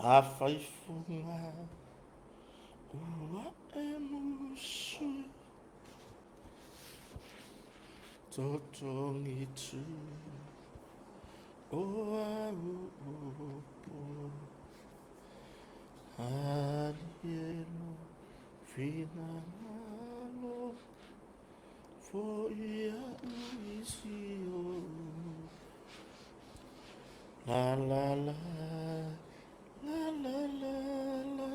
a whaifunga ua e musu totongi tu o a upo alieno fina malo fo ia uisio la la la la la la la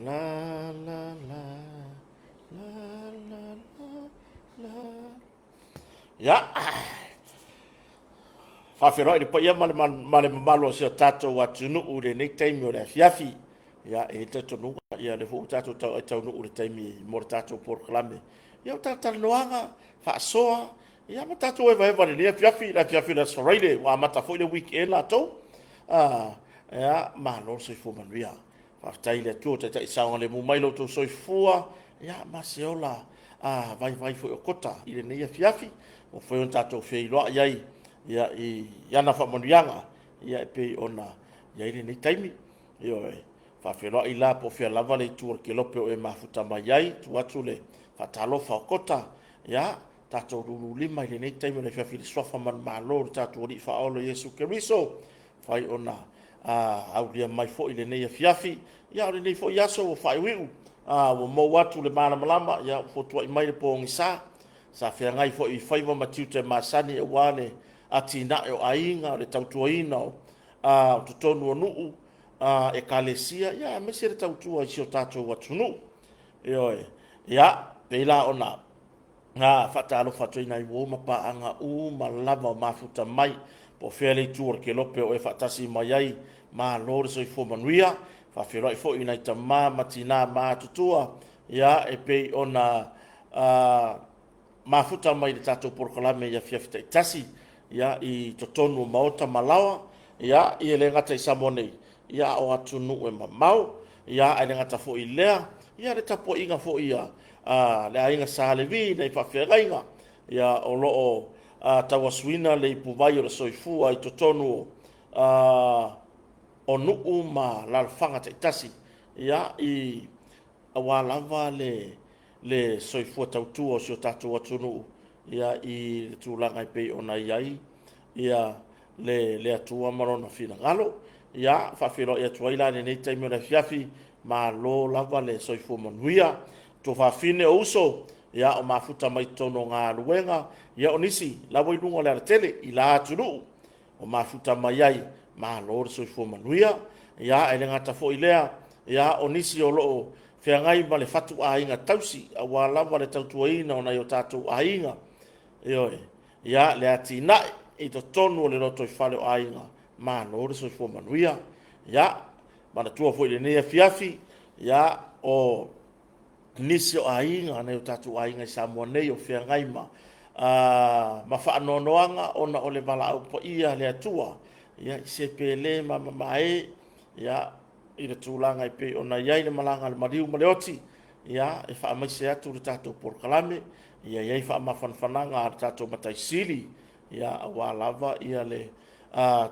la la la la la la ya whawhero i pa ia male malo se o tatou atu nuu le nei taimi o le afiafi ia e te tonu ia le fu tatou tau e tau nuu le taimi mo le tatou poroklame ia o tatou noanga whaasoa ia ma tatou e vaeva le afiafi le soreile wa mata foi le weekend la tau ia malo se fu manuia whaftai le tua te isaonga le mumai lo tau soifua ia ma se ola vai foi o kota i le nei afiafi o foi on tatou feiloa iai ia i ana fa manuianga ia pe ona ia ile ni taimi io fa felo i la po fe lava le tu ke lope o e mafuta mai ai tu atu le fa talo fa kota ia tato lulu lima ile ni taimi le fa fili sofa man malo tato ri fa olo Yesu Keriso fai ona au dia mai fo ile nei fiafi ia ile nei fo yaso fa wiu o mo watu le mana malama ia fo tu mai le po ngisa sa fe ngai fo i faiva matiu masani e wale atina o ainga le tautuaina o totonu o nuu e kalesia ia me se tautua i sio tatou watunu ioe ia peila ona fatalo fatoina i wo mapa anga ma lava o mafuta mai po fele tuor ke lope o e fatasi mai ai ma lor so i fo manuia fa fero i fo ina ita matina ma tutua ia e pe ona mafuta mai le tatou porokalame ia fiafita i tasi ia i totonu maota malawa ia i le ngata i samonei ia o atu nuu e mamau ia ai le ngata fo i lea ia le tapo inga fo ia le ainga salevi nei whawhiarainga ia o loo tawasuina le ipuvai o le soifua i totonu o nuu ma lalfanga te tasi ia i awalava le soifua tautua o sio tatou atu nuu ia i tūlanga i pei ona iai ia le atua marona fina ngalo ia whawhiro i atua ila nei taimi o le fiafi ma lo lava le soifua manuia to whawhine o uso ia o mafuta mai tono ngā luenga ia o nisi lawa i lunga le aratele i la atunu o mafuta mai ai ma lo le soifua manuia ia e le ngata fo i lea ia o nisi o loo whiangai ma le fatu a inga tausi a wā lava le tautuaina o na i o tātou a inga ia le ati nai i to tonu o le roto i whale o ainga ma no re soifua manuia ia mana tua fo i le nea fiafi ia o nisi o ainga na i o tātou ainga i Samoa nei o whiangai ma whaanonoanga ona o le mala au pa ia le atua ia i se pele ma mamae ia i le tūlanga i pe ona iai le malanga le mariu ma le oti ia e wha amaise atu le tātou porokalame ia iai wha amafanfananga a tātou mataisili ia awa lava ia le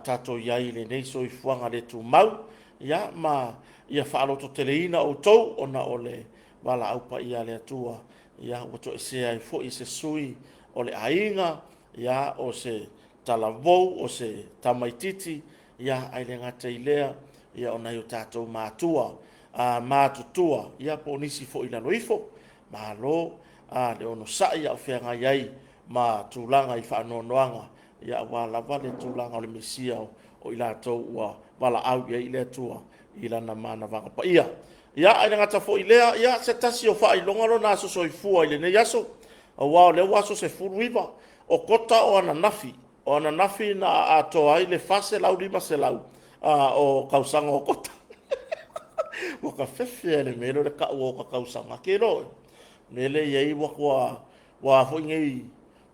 tātou iai le neiso i fuanga le tu mau ia ma ia wha aloto teleina o tau ona o le wala aupa ia le atua ia wato e sea i fo i se sui o le ainga ia o se talavou o se tamaititi ia ai le ngata i lea ia ona i o tātou mātua mātutua ia po nisi fo i lano ifo ma lo le ono sai au whenga iai ma tūlanga i whaanoanoanga ia wā lava le tūlanga o le mesia o i lātou ua wala au iai le atua i lana mana wanga pa ia ai ngata fo i lea ia se tasi o wha i longaro nā so i fua i le nei aso o wao le waso se furuiva o kota o ana nafi na atoa ai le fase lau lima se lau o kausanga o kota o ka fefe le melo le ka o ka kausanga ke roe mele yei wa fo ngai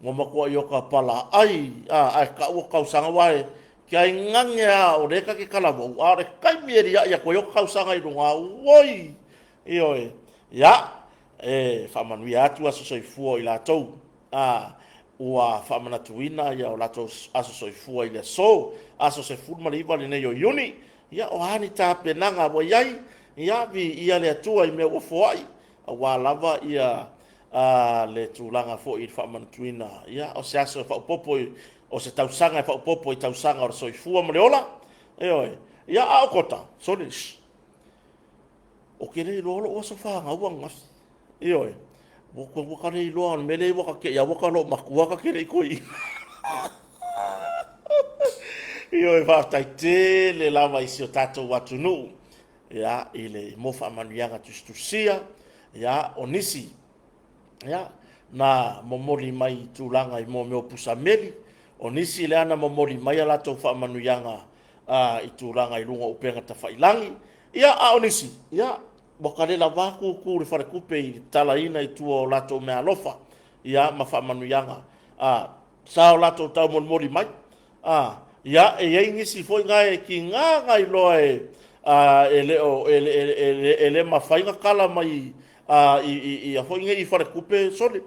mo makua yo ka pala ai ka o kausanga wae kia ngangea o reka ke kalabo a re kai mieri ya ko yo kausanga i runga woi ioe ya fa manu atu aso so fu i la tou ua fa mana tuina ya o la tou aso so fu i le so aso se fu mali va le nei o yuni ia o hani tapenanga wa iai ia vi ia le atua I mea ua foai a wā lava ia le tūlanga fo I whaamanutuina ia o se aso whaupopo o se tausanga whaupopo I tausanga o soifua ma le ola oi ia a o kota solis o ke rei lolo o sa whanga ua ngasi oi waka rei loa me le waka ke ia waka lo makuaka ke rei koi oi whaatai te le lava isi o tatou watu nuu ia I le mo whaamanuianga tustusia ia o nisi ia na momoli mai tūlanga I mo meo pusa meli o nisi le ana momoli mai ala tau whaamanuianga I tūlanga I lunga upenga ta whailangi ia a o nisi ia wakalela waku ku le wharekupe I talaina I tua o lato mea lofa ia ma whaamanuianga sao lato tau momoli mai ia e ei ngisi foi ngai ki ngā ngai loa ele mawhainga kala mai I a foi ngai I wharekupe sole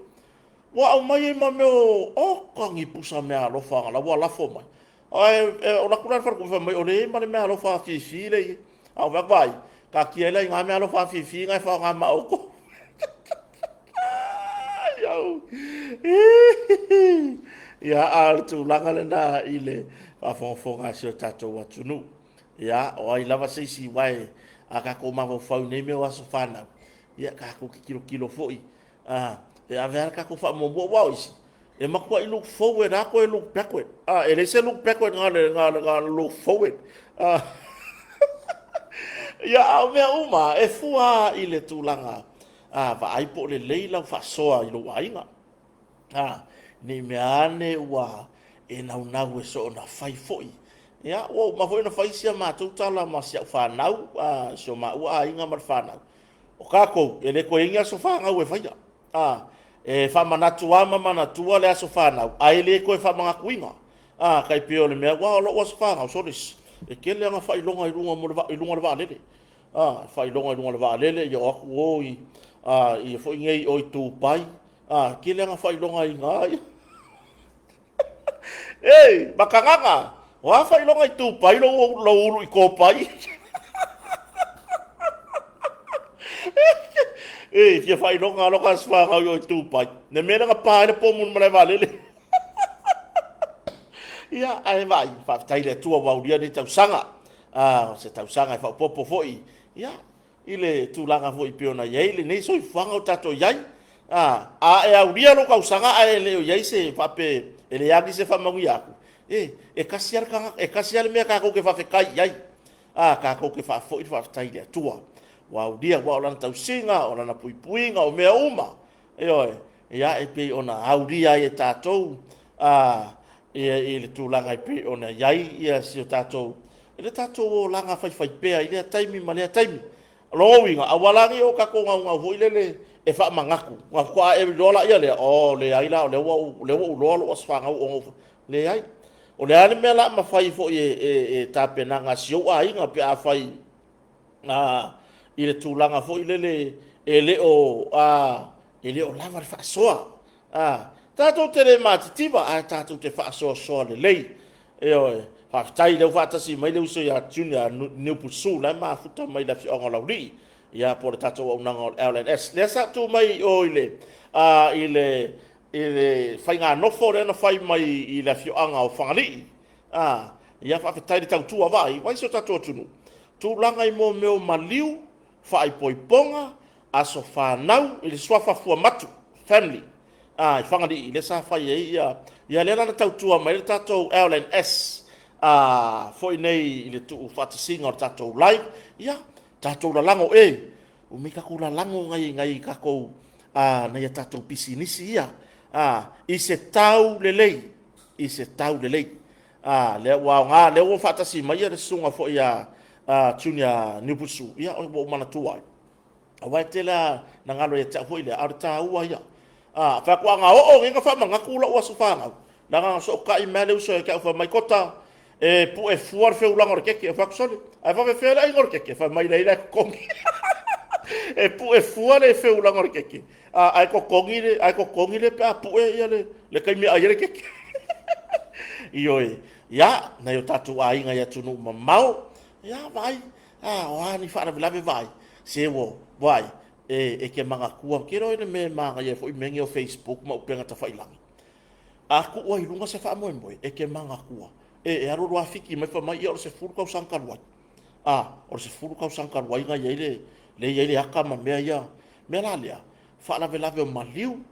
wa au mai ma meo o kangi pusa mea alofa la wa lafo mai o la kula wharekupe mai o le ma le mea alofa fifi le au vai ka kia le ngā mea alofa fifi ngai wha ngā maoko iau ia al tu langa le na I le whafonga si o tatou atunu ia o ai lava seisi wai a ka ko mawo fau nei me waso whanau ia ka ko kilo foi e a vera ka ko fa mo wow isi e makua I look forward a ko I look backward e le se look backward nga look forward ia au mea uma e fua I le tūlanga va ai po le leila fa soa I lo ainga ni me ane ua e nau e so na fai foi ia o ma foi na fai sia ma tu tala ma sia fa nau so ma ua inga mar fa nau o kako ele ko inga so fa ngau e fai e fa manatu ama manatu le so fa nau ai le ko fa manga kuinga kai pio le me wa lo was fa ngau so dis e kele nga fa ilonga I lunga mo I lunga le va lele fa ilonga I lunga le va lele yo o I fo ngei o tu pai kele nga fa ilonga I ngai ei makanganga wa fa ilonga I tu pai lo ulu I ko pai tia fa ilonga lo ka sfa ga yo tu pai ne me nga pa le po mun male vale ia ai vai fa tai le tua wa uria ni tausanga se tausanga fa popo foi ia ile tūlanga foi piona yai le nei so I fanga o tato yai e auria lo ka usanga ai le yai se fa pe ele yagi se fa mangu yaku e kasiar me ka ko ke fa fe kai yai ka ko ke fa foi fa tai le tua wa dia wa lan tau singa o na puipuinga o mea uma oi ia e pe ona auria e tatou e le tūlanga I pe ona yai ia si o tatou ele tatou o langa fai pea ile taimi ma le taimi loinga awalangi o ka ko nga voilele e fa mangaku nga ko e dola ia le le ai la le wo lo sfanga o le ai o le ani me la ma fai fo e tapenanga sio ai nga pe a fai ile tūlanga fo ile ele o lava fa soa tatou tere matitiva tatou te fa soa le lei oi fa tai le fa tasi mai le uso ya junior new pusu la ma futa mai la fi onga lauri ya por tatou o nanga LNS le sa tu mai o ile fai nga no fo na fai mai I la fi onga o fangali ya fa tai tau tu vai so tatou tunu tu langa I mo meo maliu fa I poiponga aso fa nau ile swafa fu matu family fangali ile sa fai ya le na tau tu mai tatou LNS foi nei le tu fatasinga o tatou live ia tatou la lango o me ka kula lango ngai ka ko na tatou pisinisi ia I se tau lelei le wa nga le wo fatasi mai le sunga foi ia tunia nipusu ia o mana tuai wa tela na ngalo e ta foi le arta ua ia fa kwa nga nga fa manga kula o sufanga na nga so ka imele so ka fa mai kota pu fuar fe ulang or keke fa sole ai fa fe la ngor keke fa mai la kongi pu fuar fe ulang or keke ai ko kongi le pa pu ia le kai mi ai keke ioi ya na yo tatu ai nga ya tunu mau ia vai o ani fa na lave vai se wo vai e ke manga kua ke roi me manga ia foi mengi o Facebook ma upenga ta fai langi aku o ilunga se fa mo mo e ke manga kua e aro ro afiki me fa mai o se furu ka sankar wai o se furu ka sankar wai nga ile le ile aka ma me ia me la lia fa lave o maliu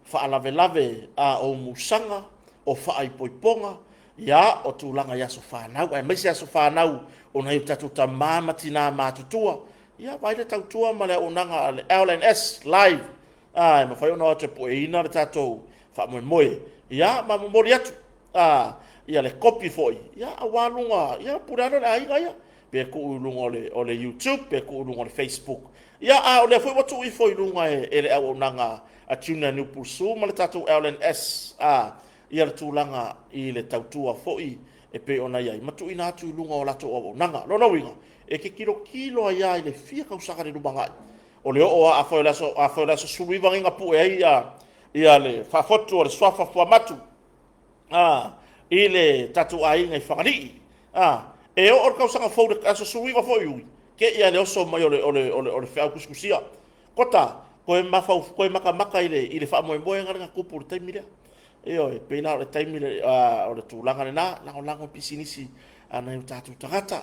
fa lave o musanga o fa ai poiponga ia o tūlanga ia so whanau, ai maisi ia so whanau, o nei tatu ta māma tina mātutua, ia vai le tautua ma le o nanga le LNS live, ai ma whai ona o te poe ina le tatou wha moe, ia ma mori atu, ia le copy foi, ia a wālunga, ia purana le aiga ia, pe ku ulunga o le YouTube, pe ku ulunga o le Facebook, ia o le foi watu i foi lunga e le o nanga a tuna ni pusu ma le tatou LNS, ia le tūlanga i le tautua fo'i e pe ona iai. Matu ina atu i lunga o lato o nanga. Lona winga, e ke kilo ai ai le fia kausaka ni lumangai. O le o a whai laso suruiva inga pu e ia le whafotu o le swafa fua matu. I le tatu a inga i whangani. E o kausaka fau le aso suruiva fo'i ui. Ke ia le oso mai o le whiau kuskusia. Kota, koe maka i le whamoe nganga kupu le taimirea. Io e pena o le taimi o le tūlanga le nā, lango pisinisi ana i tātou tangata.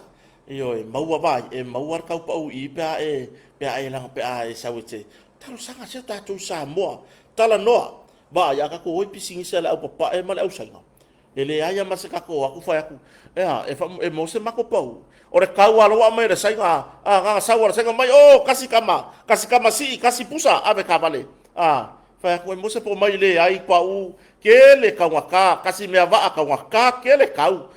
Io e maua vai, e maua kau pau i pea e langa pea e sau e te. Talo sanga se tātou sa moa, tala noa. Vai, a kako oi pisinisi ala au papa e male au sainga. E le aia mase kako aku fai aku. E mo se mako pau. O le kau aloa mai le sainga, nganga saua le sainga mai, kasi kama si, kasi pusa, ave ka vale. Fai aku e mo se po mai le ai pau, ke le kauaka, kasi mea waa kauaka, ke le kau.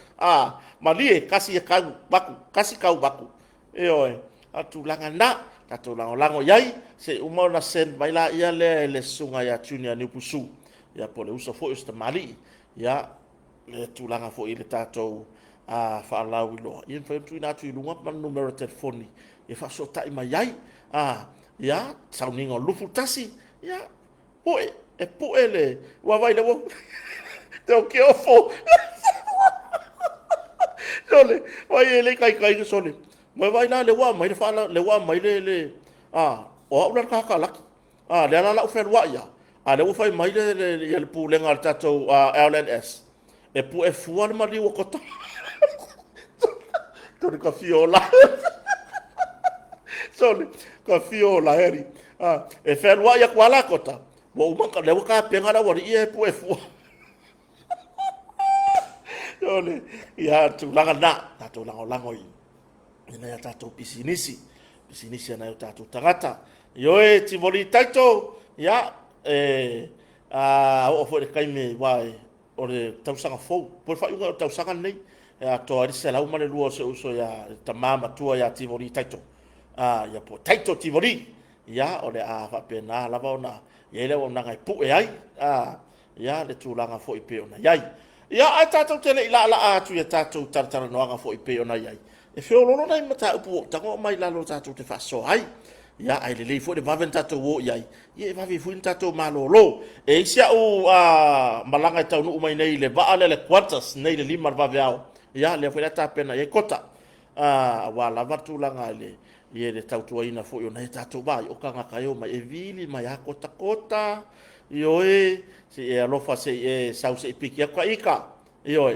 Malie, kasi e kau baku, kasi kau baku. Oi, atu langa na, tatu lango yai, se umau na sen maila ia le sunga ya tunia ni pusu. Ya po le usa fo usta mali, ya le tulanga fo i le tatou whaalau i loa. Ian whaim tui nātu i lunga pa numero telefoni. E whaso tai mai yai, ya, sauninga lufu tasi, ya, poe. E poe le, ua vai le wau, te o ke ofo. Sole, vai e le kai ka sole. Mai vai la le wa mai le fala, le wa mai o au la ka laki. Le ala la ufer wa ia. Le wa fai mai le pu le ngal tatou LNS. E pu e fuar ma ri o kota. Tore ka fiola. Sole, ka fiola heri. E fer wa ia kwa la kota. Wo maka le ka penga la wari e pu e fu. Ole ya tu langa na tatu lango i. Ina ya tatu pisinisi na tatu tangata. Yo e tivoli taito ya o fo le kaime wai o le tausanga fo. Por fa unga tausanga nei to ari se la uma le luo se uso ya tamama tua ya tivoli taito. Ya po taito tivoli ya o le fa pena la bona ya le ona ngai pu e ai ya le tulanga fo i pe ona yai ya ai tatou tele ila atu ya tatou tartara noanga fo i pe ona yai e fe olono nai mata upu tango mai la lo tatou te faso ai ya ai le fo de vaven tatou wo yai ye vavi fu tatou malolo e sia o malanga tau no mai nei le va ale le quartas nei le limar vaveao ya le fo ta pena ye kota wala vatulanga le ye le tautua ina fo yo nei tatou vai o kanga kayo mai e vili mai a kota yo se e alofa se e sau se piki a ika yo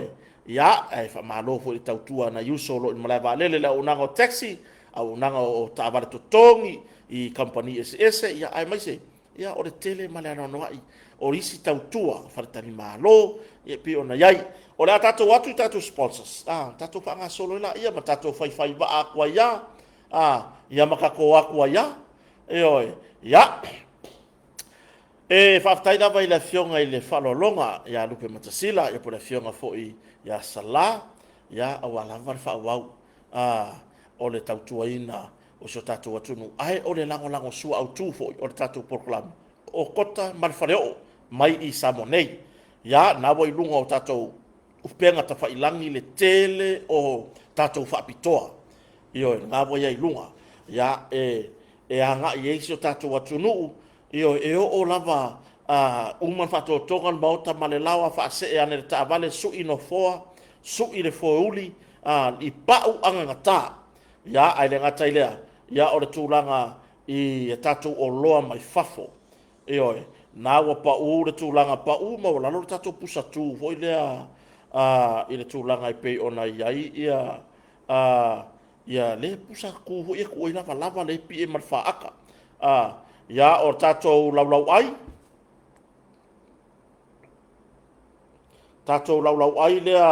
ya e fa malo fo i tautua na yuso lo in malava lele la unanga o taxi au unanga o tavale totongi i company SS ya ai mai se ya o le tele malana no ai o risi tautua fartani malo e pe ona yai o la tatou watu tatou sponsors tatou panga solo la ia ma tatou fai ba akwa ya ia makako akwa ya ya e whaftai dawa i le fionga i le whalolonga ia lupe matasila ia po le fionga fo i ia sala ia au alawa le whaawau o le tautua ina o so tatou atunu ai o le lango sua au tu fo o le tatou proklama o kota marfareo mai i Samonei ia nawa i lunga o tatou upenga ta whailangi le tele o tatou whaapitoa io nawa ia i lunga ia anga i eisi o tatou atunu io o lava uma fato tongan bauta malelawa fa se ane ta vale su ino foa su i le fouli i pa'u angangata ia ai le ngata ilea ia o le tūlanga i tatou o loa mai fafo ioe na ua pa'u le tūlanga pa'u ma wala lo tatou pusa tū foi lea i le tūlanga i pei ona iai ia le pusa ku ho ia ku ina lava le pi e marfa aka ia o tatou laulau ai tatou laulau ai lea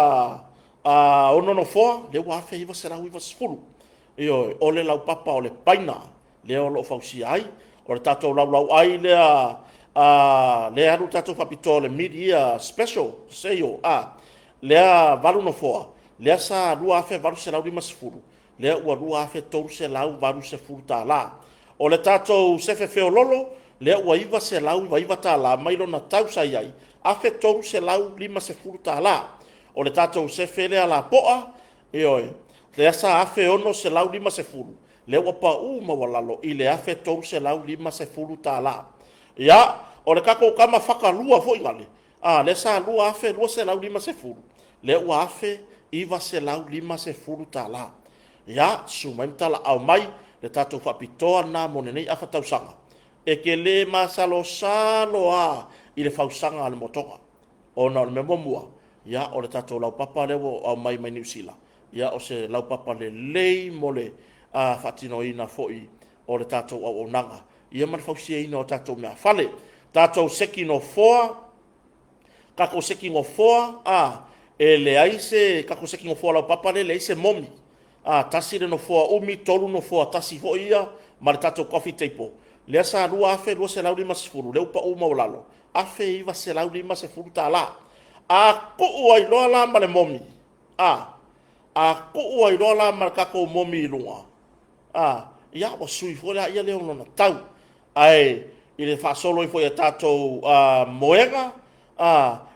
ono no foa le wa fe iwa sera iwa sfulu io o le lau papa o le paina le o lo fausi ai o le tatou laulau ai lea le aru tatou papito le media special seyo lea valu no foa lea sa lua fe valu sera iwa sfulu lea ua lua fe tolu se lau valu se fulu ta la o le tatou sefe feo lolo lea ua iwa se lau iwa ta la mai lona tau sai ai afe tolu se lau lima se fulu ta la o le tatou sefe lea la poa ioe lea sa afe ono se lau lima se fulu lea ua pa'u ma walalo i le afe tolu se lau lima se fulu ta la ia o le kako kama whakalua foi ngale le sa lua afe lua se lau lima se fulu lea ua afe iwa se lau lima se fulu ta la ia sumaimtala au mai le tatou whapitoa na mone nei afa tausanga e ke le masalo salo i le fausanga ale motonga ona o le memomua ia o le tatou lau papa lewo au mai mai New Zealand ia o se lau papa le lei mo le whatinoina foi o le tatou au onanga ia man fausia ina o tatou mea fale tatou seki no foa kako seki no foa e le aise kako seki no foa lau papa le aise momi tasi le no foa umi tolu no foa tasi foi ia ma le tatou coffee table lea sa lua afe lua se lau lima se fulu leu pa uma o lalo afe iwa se lau lima se fulu ta la ku'u ai loa la ma le momi ku'u ai loa la ma le kako momi i lunga ia wa sui fo la ia leo lona tau ai i le whaasolo i fo ia tatou moenga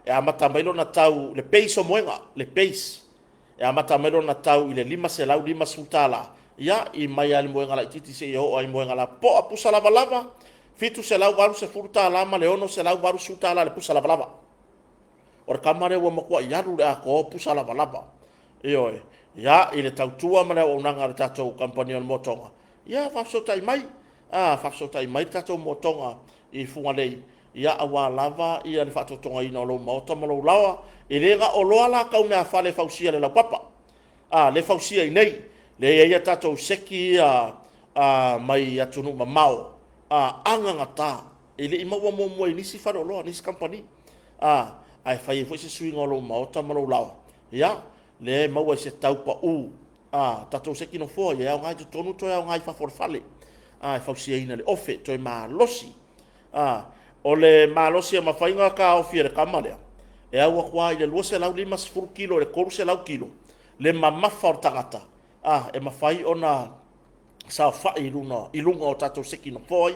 e amata mai lona tau le peis o moenga le peis e amata mai lona tau i le lima se lau lima se fulu ta la ia i mai ali moenga la ititi se o ai moenga la po a pusa lava lava fitu se lau varu se fulu ta la ma le ono se lau varu su ta la le pusa lava lava o kamare wa makua iaru le ako pusa lava lava ioe ia i le tautua ma le o nanga le tatou kampani on motonga ia whafsotai mai whafsotai mai tatou motonga i funga lei ia awa lava ia le whatotonga ina o lo maota ma lo lawa i lega o loa la kau mea whale fausia le lau papa le fausia i nei le ia tatou seki mai atunu ma mao angangata i le ima wa mo i nisi whare o loa nisi kampani ai fai foi se swing o lo maota ma lo lawa ia le maua se tau pa tatou seki no fo ia ngai tu tonu to ia ngai fa for fale fausia ina le ofe to ma losi o le ma losi ma fainga ka o fiere kamale e au kwa ile lo se lau lima sfur kilo le koru se lau kilo le mama for tangata e ma fai ona sa fa ilunga o tatou seki no fo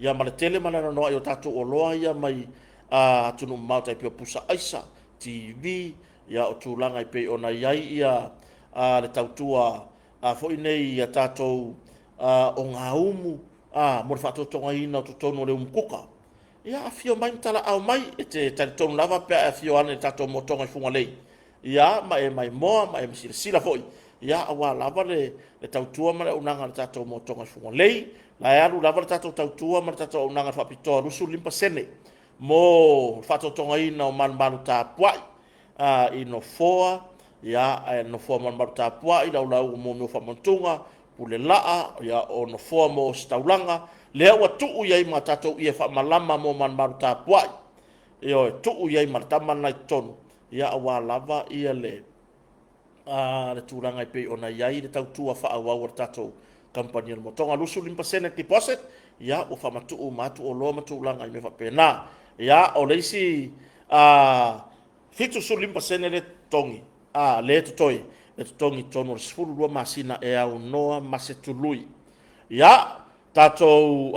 ia ma le tele mana no o tatou o loa ia mai tunu mauta pe pusa aisa TV ia o tūlanga i pei ona iai ia le tautua foi nei ia tātou o ngā umu mo le whatotonga ina o tutono le umkuka ia a fio mai mtala au mai e te taritonu lava pe a fio ane tātou motonga i funga lei ia ma e mai moa ma e misira sila foi ia awa lava le tautua ma le unanga le tātou motonga i funga lei la e alu lava le tātou tautua ma le tātou unanga whapitoa rusu limpa sene mo whatotonga ina o manmaru tā puai i no foa ia no foa manmaru tā puai lau lau mo meu whamantunga pule laa ia o no foa mo staulanga lea ua tuu iai ma tātou ia whamalama mo manmaru tā puai ia o tuu iai ma tamana i tonu ia awa lava ia le le tūranga i pei ona iai le tautua whaawau ar tātou kampani mo tonga lusu limpa sene deposit ia o whamatu matu o loa matulanga i me whapena ia o leisi fitu su limpa sene le tongi le tutoi le tongi tono le sfuru lua masina e au noa masetului ia tatou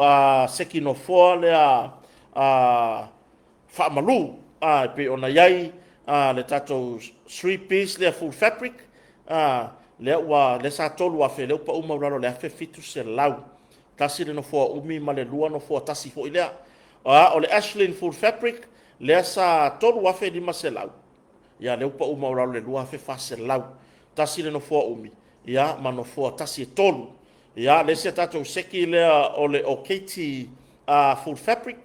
seki no foa le whaamalu pe ona iai le tatou 3 piece le full fabric le ua le sa tolu afe le upa uma uraro le afe fitu se lau tasi le no foa umi ma le lua no foa tasi fo ilea o le Ashlyn full fabric le sa tolu afe lima se lau ia le upa uma uraro le lua afe fa se lau tasi le no fua umi ia ma no fua tasi e tolu ia le se tatou seki lea o Katie full fabric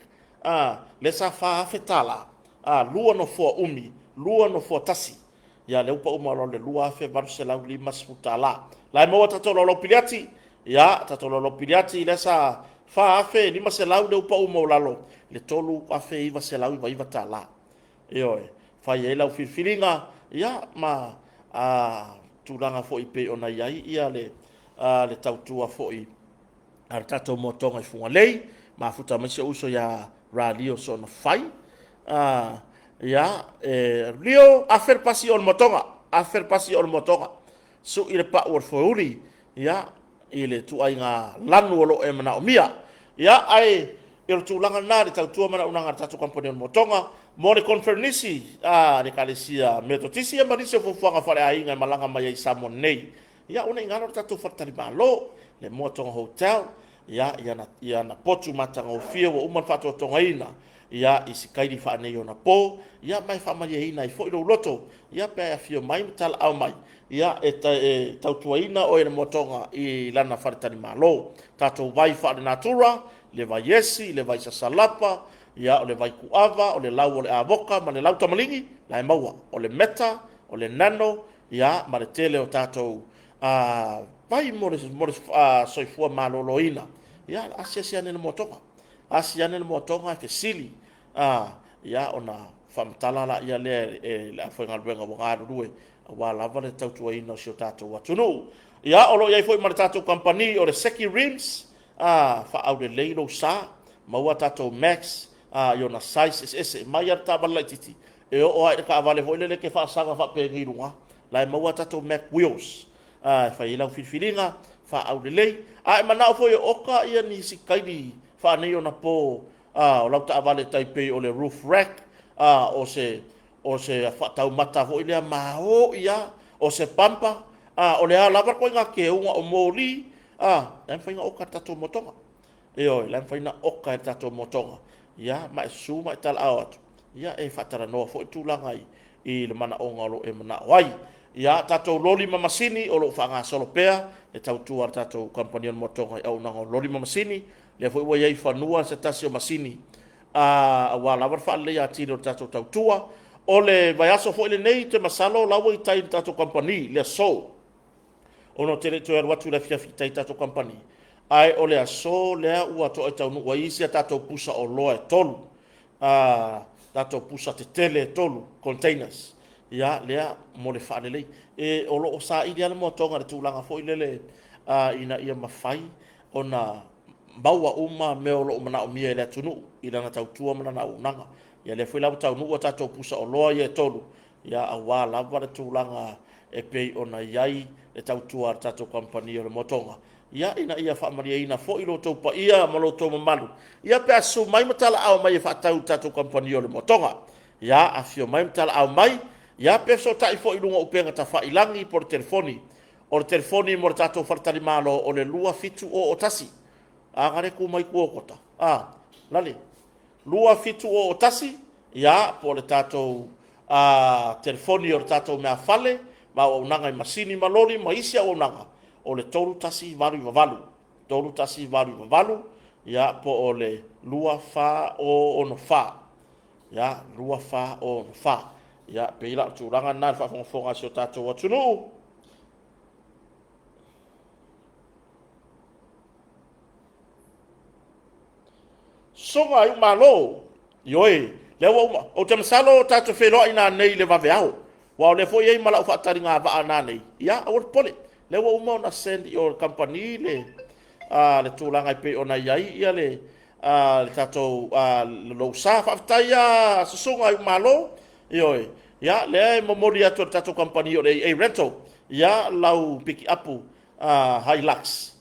le sa fa fetala lua no fua umi lua no fua tasi ia le upa uma le lua afe valu se lau lima sefutala la mo tatou lo piliati ia tatou lo piliati le sa fa afe lima se lau le upa uma lalo le tolu afe iva se lau iva tala ioe fai e lau filfilinga ia ma tulanga fo ipe ona iai ia le tautua fo i ar tatou motonga i funga lei ma futa mai se uso ya radio so na fai ia rio afer pasi on motonga so ile pa or fo uri ia ile tu ai nga lanu lo e mana omia ia ai il tulanga na le tautua mana unanga tatou company on motonga mo le konfernisi le kalesia metotisi e marisi fo fuanga fare ai nga malanga mai samon nei ia una ingalo tatou fatali malo le motonga hotel ia na potu matanga o fia wa uma fato tongaina ia isikaidi fa nei ona po ia mai fa mai ina i fo ilo loto ia pe afio mai tal au mai ia tautuaina o le motonga i lana fatali malo tatou vai fa natura le vai yesi le vai sasalapa ia o le vai kuava o le lau o le avoka ma le lau tamalingi la maua o le meta o le nano ia ma le tele o tatou vai mo soifua maloloina ia asia ne le motonga ke sili ia ona famtala la ia le afonga benga bonga ruwe wa lava le tautuaina o sio tatou atunu ia o lo ia foi ma tatou company o le Seki Rims fa au le leilo sa maua tatou Max yona size ese mai ar tabala titi e o ai ka vale foi le ke fa sanga fa pe ngirunga la maua tatou Mac wheels fa ila filfilinga fa au le lei mana foi oka ia ni sikaini fa nei ona po o lau ta vale taipei o le roof rack o se fa tau mata foi le mao ia o se pampa o le lava ko nga ke unga o moli en fa nga oka tatou motonga eo la fa nga oka tatou motonga ia ma su ma tal out ia e fatara no fo tulanga i le mana o ngalo e mana wai ia tatou loli ma masini o lo fanga solo pea e tautu ar tatou company motonga au na loli ma masini le fo ia fanua se tasio masini wa la war fa le ya tiro tatou tautua o le vaiaso fo le nei te masalo lawo i tai tatou company le so ono tele to watu la fia fitai tatou company ai ole aso lea ua to e taunu wa isi tatou pusa o loa e tolu tatou pusa te tele e tolu containers ia lea mo le whaanelei o lo o sa ili ana mo tonga le tūlanga fo ilele ina ia mawhai o na maua uma me o lo o mana o mia ele atunu i lana tautua mana na unanga ia le fwila taunu ua tatou pusa o loa i e tolu ia a wā lava le tūlanga e pei o na iai le tautua tatou company o le motonga ia ina ia fa maria ina fo ilo to pa ia malo to malu ia pe asu mai matala au mai fa tau tatou company o le motonga ia afio mai matala au mai ia pe so tai fo ilo upenga ta fa ilangi por telefoni o telefoni mo tatou fartali malo o le lua fitu o tasi ngare ku mai ku kota lale lua fitu o tasi ia po le tatou telefoni o tatou me afale ma o nanga masini maloli ma isia o nanga o le tolu tasi valu ia po o le lua fa o ono fa ia lua fa o ono fa ia pe ila tūranga nā fa fonga sio tatou atunu songa i malo yoe le o te masalo tatou felo ina nei le vaveao wa le fo ye mala fa taringa va anane ia o pole le wa uma na send your company le tūlanga pe ona iai ia le tatou lo sa fa taia songa i malo yoe ia le momori atu tatou company o le rental ia lau piki apu Hilux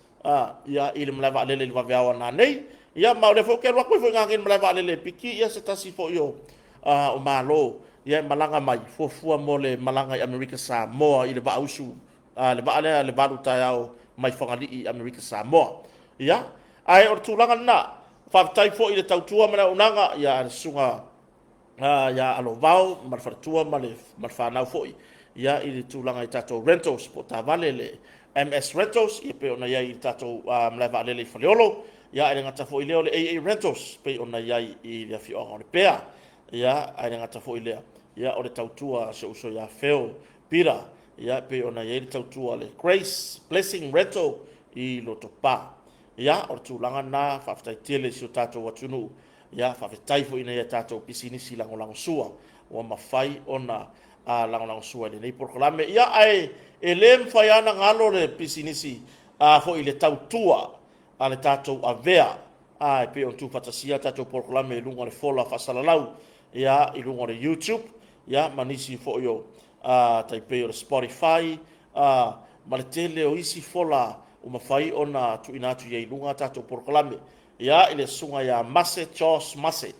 ia ile mlava le vaveao na nei ia ma le fo ke wa ko fo ngangin mlava le piki ia se tasi fo yo o malo ia malanga mai fua mo le malanga i America Samoa i le bausu le baale le balu taiao mai fangali i America Samoa ia ai o tulanga na fa tai fo i le tautua mana unanga ia sunga ia alo vau mar fatua male mar fa na fo ia i le tūlanga i tātou rentals po tā vale le MS Rentals i pe ona ia i tātou mlai va lele i whaleolo ia e ngata fo i leo le AA Rentals pe ona ia i le whionga o le pea ia e ngata fo i lea ia o le tautua se uso ia feo pira ia pe ona ia i le tautua le Grace Blessing Rental i loto pa ia o le tūlanga na whaftai tele si o tātou watunu ia whafetai fo ina ia tātou pisinisi lango sua o mawhai ona lango sua le nei porkolame ia ai e le mwhai ana ngalo le pisinisi fo i le tautua a le tātou a vea e pe on tu fatasia tātou porkolame i lunga le fola whasalalau ia i lunga le YouTube ia manisi fo yo tai pe o le Spotify ma le tele o isi fola o mawhai ona tu inatu ia i lunga tātou porkolame ia i le sunga ia Mase Charles Mase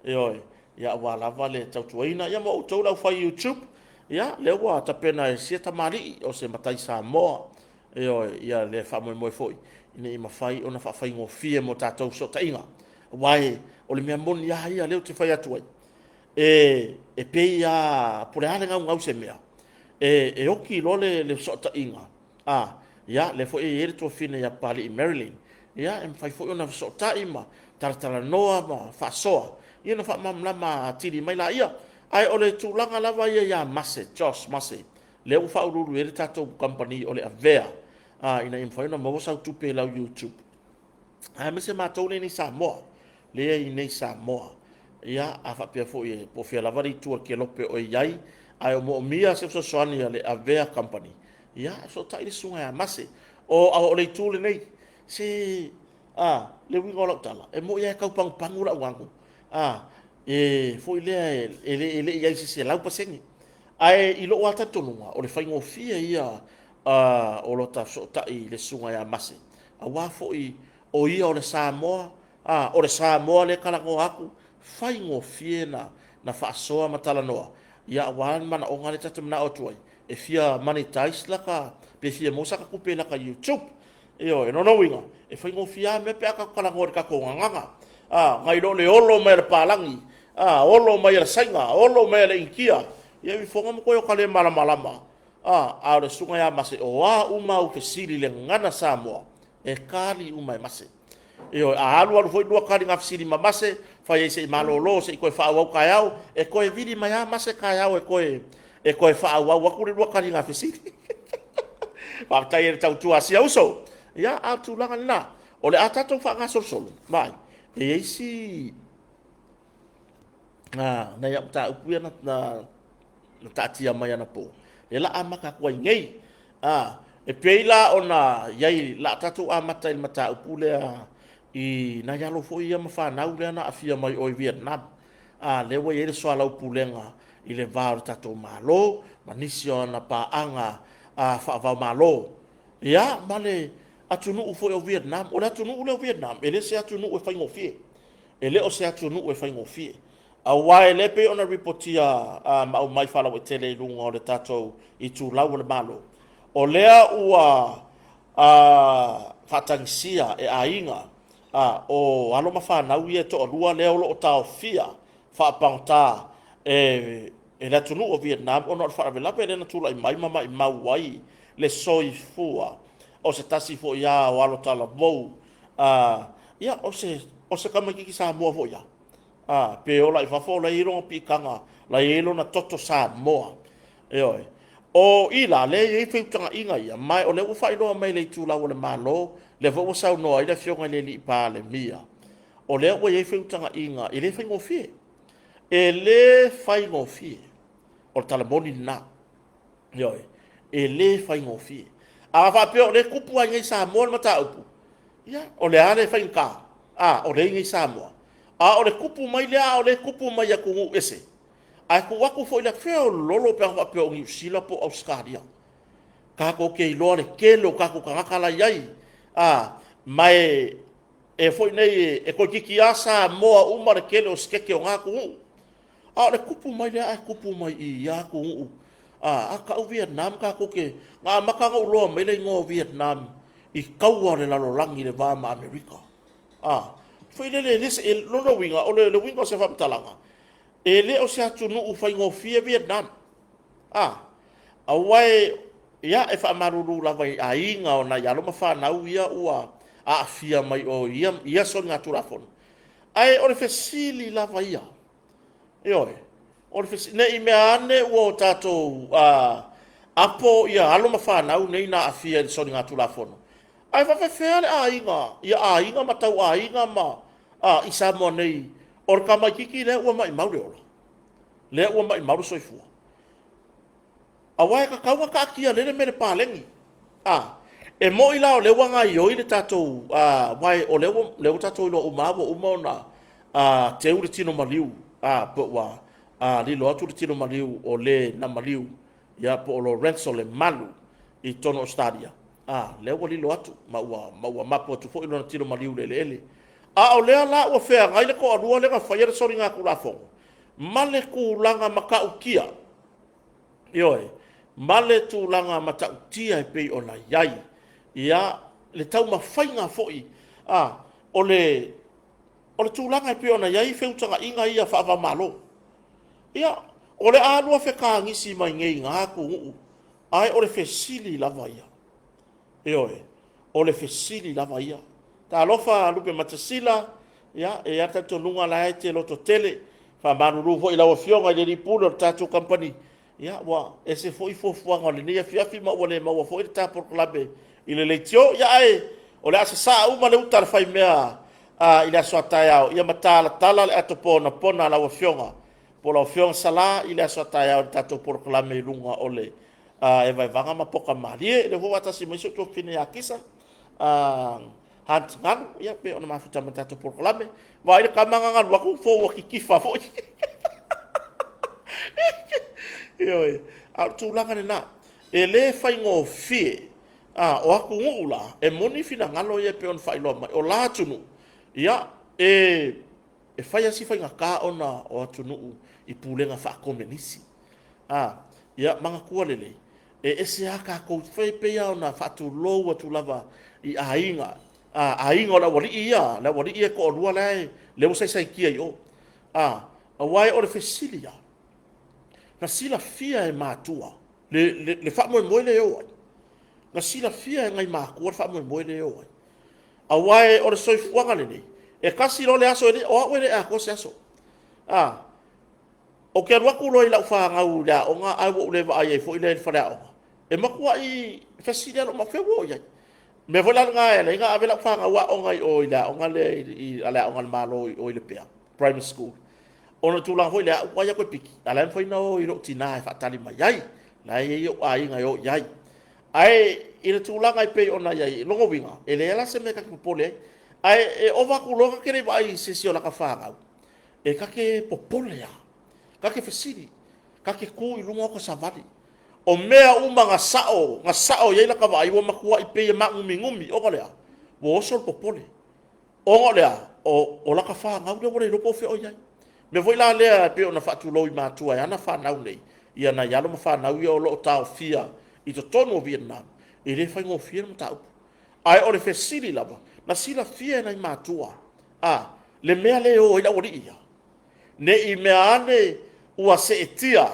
ioi ia wa lava le tautuaina ia mo tau lau fai YouTube ia le wa tapena e sia tamari o se matai sa moa ioi ia le fa mo foi ina i mawhai ona whawhai ngofie mo tātou so tainga wai o le mea moni ia leo te whai atu ai e pe ia pure hane ngau se mea e oki lole le so tainga ia le fo e to fine ia pali i Maryland ia e mwhai fo ona so taima taratara noa ma whasoa ia na wha mamlama tiri mai la ia ai ole tūlanga lava ia Mase Josh Mase le u wha ururu e le tātou company ole Avea ina i mwhai ona mawasau tupe lau YouTube me se mātou nei Samoa lea i nei Samoa ia a whapea fo i po fia lava ri tua ke lope o iai ai o mo mia se soani le Avea company ia so tai le sunga ia Mase o ole tūle nei se le wingo la tala e mo ia kau pangu la wangu foi le ia se lau pasengi ai i lo ata tonunga o le faingo fia ia o lo ta so tai le sunga ia Mase a wa foi o ia o le Samoa o le Samoa le kala ko aku faingo fia na fa soa matala noa ia wan mana o ngale tatu na o tuai e fia monetize la ka pe fia mo saka kupe la ka YouTube e no winga e faingo fia me pe aka kala ngor ka ko nganga ngai lo le olo mai le palangi olo mai le sainga olo mai le inkia ia vi fonga mo ko ka le malama a le sunga ia Mase o uma u fesili le ngana Samoa e kali uma Mase alu foi dua kali nga fesili ma Mase fa ye se malolo se ko fa wa ka yao e ko e vidi mai Mase ka yao e ko e fa wa ku dua kali nga fesili pa tai e tau tu asia uso ia atu langa na ole atato fa nga sol mai e isi na ya ta upuia na ta tia mai na po e la amaka ko ngei e peila ona yai la tatu amata il mata upule i na ya lo foi ia mafa na ule na afia mai o Vietnam le wa ye so ala upulenga i le var tatu malo manisi ona pa anga fa va malo ia male atunu ufo o Vietnam o atunu ule o Vietnam ele se atunu o faingo fie ele o se atunu o faingo fie a wai le pe ona reportia ma o mai fala o tele lunga o le tatou i tu lau le malo o lea ua fatangsia e ainga o alo mawhanau ia to o lua lea o lo tau fia whapangta e le tunu o Vietnam o no wharavelape le na tula i mai mama i mauai le soi fua o se tasi fo ia o alo tala vou ia o se kamakiki sa mua fo ia pe ola i fafo la iro pikanga la ilo na toto Samoa o ila le e feutanga inga ia mai o le u failo mai le tula o le malo le vo sa no ile fionga le li pa le mia o le o e feutanga inga ile faingo fie ele faingo fie o tala boni na ele faingo fie a fa pe o le kupu ai Samoa mata upu ia o le ale fainka o le ngai Samoa o le kupu mai le o le kupu mai ya ku ese ai ku waku foi le feo lolo pe va pe o sila po Australia ka ko ke lo le kelo ka ko ka kala yai mai e foi nei e ko kiki asa mo uma le kelo skeke o ngaku le kupu mai le kupu mai i ya ku ka o Vietnam ka ko ke nga maka ngo lo mai le ngo Vietnam i kaua le lalo langi le va ma America foi le lo winga o le winga se fa talanga ele o se atunu u fai ngofia Vietnam Awai ia e whaamaruru lava i a inga o na ialo ma whanau ia ua a afia mai o ia so ngā turafon. Ai ore fesili lava ia. Ioe. Ore fesili, ne i mea ane ua o tātou apo ia alo ma whanau nei na afia i so ngā turafon. Ai whawhewhea le a inga, ia a inga ma tau a inga ma i Samoa nei. Ore ka mai kiki le ua mai maure ola. Le ua mai maure soifua. Awai ka kaunga ka akia lele mere palengi. E mo i lao lewa ngā ioi le tātou, wai o lewa tātou ilo umawa umaona, te ure tino maliu, but wa, lilo atu le tino maliu o le na maliu, ia po o Lorenzo le malu i tono o stadia. Lewa lilo atu, maua mapo atu fo ilo na tino maliu le ele. O lea la ua fea ngai le ko arua le ka whaiara sori ngā kulafongo. Male kulanga maka ukia. Ioe. Male tu langa mata utia e pei ona yai. Ia, le tau mawhainga foi. Ole tu langa e pei ona yai feutanga inga ia whaava malo. Ia, ole alua wheka ngisi mai ngei ngā ku ai ole fesili lava ia. Ioe, ole fesili lava ia. Ta alofa lupe matasila, ia, e ata tonunga la te loto tele. Fa maruru foi la ofionga i le ripulo tatu company. Ya wa ese foi fofuanga le nia fiafi ma wale ma wa foi ta por klabe ile leitio ya ai o le asa sa uma le utar fai mea ile so taya ya matala tala le atopona pona la wafionga por la fiong sala ile so taya ta to por klame lunga ole e vai vanga ma poka malie le ho ata si meso to fine ya kisa han ngan ya pe ona ma futa mata to por klame va ile kamanga ngan wa ku fo wa kifa fo Ioe, tu langa na. E le fai ngō fie, o aku ngula, e moni fina ngalo ia pe on fai loa mai, o la tunu. Ia, e fai asi fai ngā kā ona o atunu i pūlenga wha komenisi. Ia, manga kua lele. E se haka kou fai pea ona wha tu loa tu lava i a inga. A inga o la wali ia ko o rua lai, leo sai kia i o. A wai o le fesilia. Na sila fia e mātua. Le wha moe le eo ai. Na sila fia e ngai mākua le wha moe le eo ai. A wae o le soifuanga le nei. E kasi lo le aso e le, o awe le a kose aso. O ke aruaku lo i lau wha ngau lea, o ngā ai wo ulewa ai e fo i le wharea o. E makua i whesiri alo ma whewo iai. Me vola ngā e le, ngā ave lau wha ngau o ngai o i lea, o ngā le i alea o ngā malo o i le pea. Primary school. Ona tulang hoi lea wai a koe piki. Alain foi no i ro tina e whaatali mai iai. Na e o a inga o iai. Ai, i le tulang ai pei ona iai, longo winga. E le ala se me kaki popole ai. Ai, e o waku loka kere wai se si o laka whāngau. E kake popole a. Kake whesiri. Kake ku i lunga o ka savali. O mea uma ngā sao iai laka wai wa makua i pei e ma ngumi, o lea. Wo osol popole. O lea, o laka whāngau le wale ropo fe o iai. Me voi la lea pe ona fatu loi matua ana fa nau nei ia na yalo ma fa nau ia o lo tau fia i to tono Vietnam e le fai ngo fia ma tau ai o le fesili lava na sila fia na matua le mea le o ila ori ia ne i mea ane ua se etia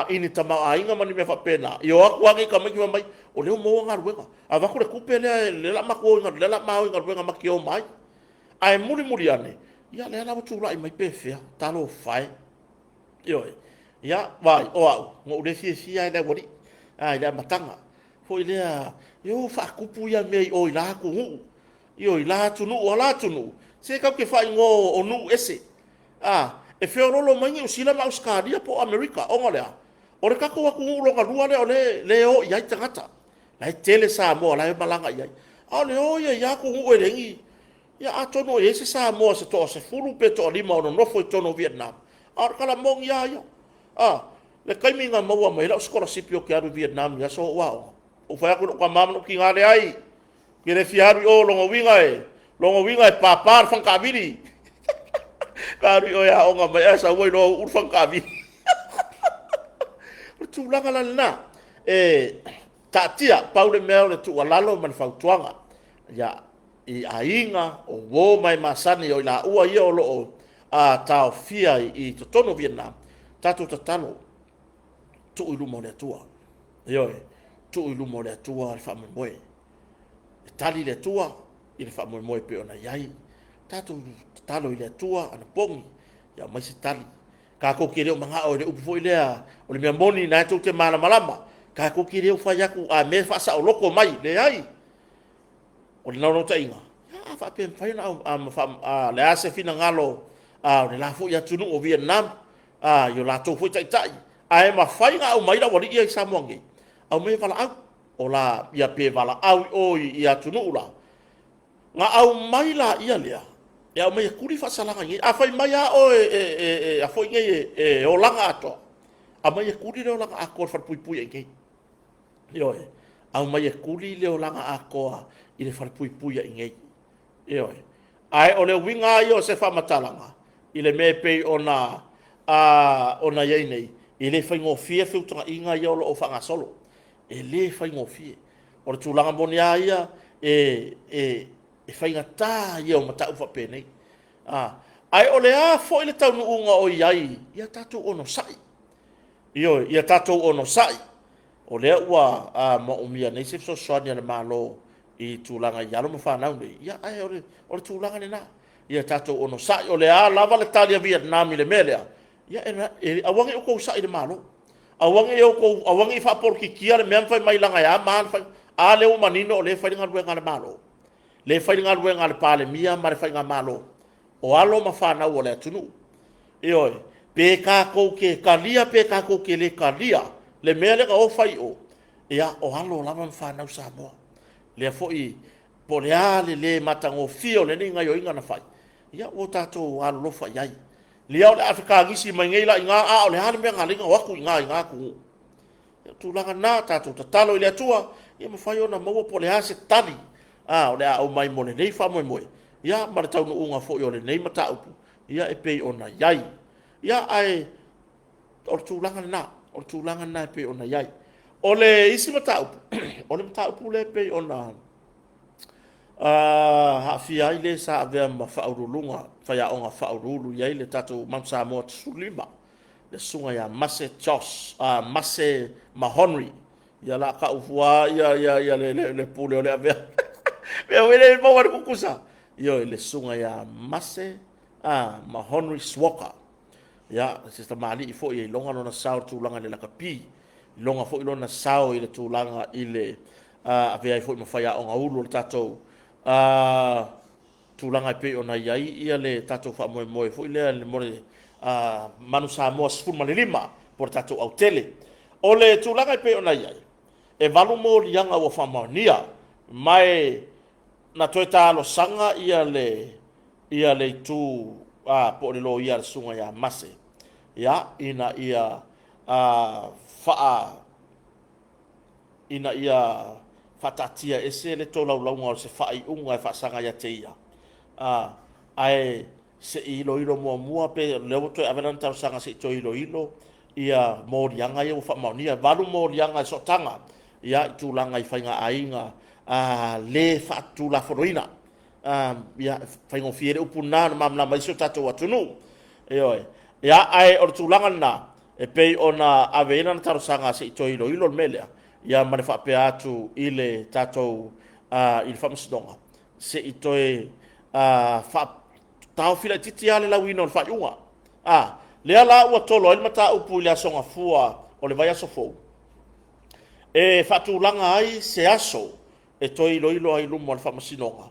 ini tama a inga mani me fa pena i o aku angi ka meki mai o leo mo nga ruenga a vaku le kupe le la mako nga le la mau nga ruenga maki o mai ai muri ane ia le ala tu lai mai pefea talo fai ioe ia vai o au ngo le fia le wori ia matanga foi le yo fa kupu ia me o ila ku io ila tunu o la tunu se ka ke fai ngo o nu ese e fe rolo mai o sila ma Australia po America o ngolea o le ka ko ku lo ga lua le o le o ia tangata lai tele sa mo lai malanga ia o le o ia ku o rengi ia atono e se sa mo se to se fulu pe to lima ono no foi tono Vietnam. Kala mong ia. Le kaiminga maua mai la scholarship yo kia Vietnam ya so wow. O fa ko ka mam no ki ngale ai. Ki le fiaru o longo winga e papar fan kabili. Kari o ya o nga mai sa woi no ur fan kabili. Tu langa la na. Tatia Paulo Mel tu walalo man fautuanga. Ya i ainga o wo mai masani o la ua ia o loo tau fia i totono Vietnam tatu tatalo tu i lumo le tua Yo tu ilu mo le tua le fa mo tali le tua i le fa mo pe ona yai tatu talo i le tua ana pongi ya mai se tali ka ko kire o manga o le upu foi lea o le mea moni na tu te mana malama ka ko kire o fa yaku a me fa sa o loko mai le ai o le no tainga ya fa pe fa na a le ase fina ngalo a le la fu ya tunu o Vietnam a yo la to fu tai tai a e ma fa nga o mai la wali ia sa mongi au me vala au o la ia pe vala au o ia tunu la nga au mai la ia lea ya mai kuri fa sala ngi a fa mai a o a fo ngi o langa ato a mai kuri le o langa a ko fa pui pui ngi yo au mai kuri le o langa a ko i le fa pui pui ngi yo ai o le winga yo se fa matalanga i le me pe ona ona ye nei i le fa ngo fie fu tanga inga yo lo fa nga solo e le fa ngo fie o le tulanga moni ia e fa nga ta yo mata ufa pe nei ai o le a fo i le tau unga o iai ia tatu ono sai yo ia tatu ono sai o le ua mo umia nei se so sonia le malo i tulanga yalo mo fa na ia ai o le tulanga ne na ia tatu ono sai o le a lava le talia Vietnam i le melea ia e awangi o ko sai le malo awangi fa por ki kia le mem fa mai langa ya man fa a le o manino o le fa ngal wenga le malo le fa ngal wenga le pale mia ma le fa ngal malo o alo ma fa na o le tunu oi pe ka ko ke kalia pe ka ko ke le kalia le mele ka o fai o ia o alo la ma fa na sa mo le foi po le ale le matango fio le ninga yo inga na fai ia o tato alo lo fa yai le o le afrika gisi mai ngai la inga a o le hale me ngalinga wa ku inga ku tu langa na tato tatalo ile tua ia ma fai ona mo po le ase tali o le o mai mo le nei fa mo mo ia ma tau no unga fo yo le nei mata upu ia e pe ona yai ia ai o tu langa na pe ona yai o le isi mata upu o le mata upu le pe ona ha fia ile sa ave ma fa urulunga fa ya onga fa urulu ia ile tatu mamsa mo sulima le sunga ya mase chos mase mahonri ia la ka ufua ia le pule o le ave me wele mo war kukusa yo le sunga ya mase mahonri swoka ya sista mali fo ye longa no na sao tu langa le lakapi longa fo ilona sao ile tu langa ile ave ai fo mo fa ya onga ulu le tatu tu langa pe ona yai ia le tatu fa mo fo ile le more manu sa mo sfur malima por tatu au tele o le tu langa pe ona yai e valu mo lianga wa fa mania mai na toita lo sanga ia le tu po le lo ia sunga ya mase ya ina ia ina ia fatatia ese le tola launga se fai unga fa sanga ya teia ai se ilo mo pe le to avenan tar sanga se to ilo ia morianga ia fa maunia valu morianga so tanga ia tu langa i fainga ainga le fa tu la foroina ia faingo fiere upuna mamla mai so tato watunu ia ai or tu langa na e pe ona avena tar sanga se to ilo melea ia mane fa pe atu ile tato il famoso donga se itoe fa tau fila titi ale la wino fa yunga le ala ua tolo il mata upu le songa fua o le vai aso fo e fa tu langa ai se aso e toi ilo ai lumo al famoso donga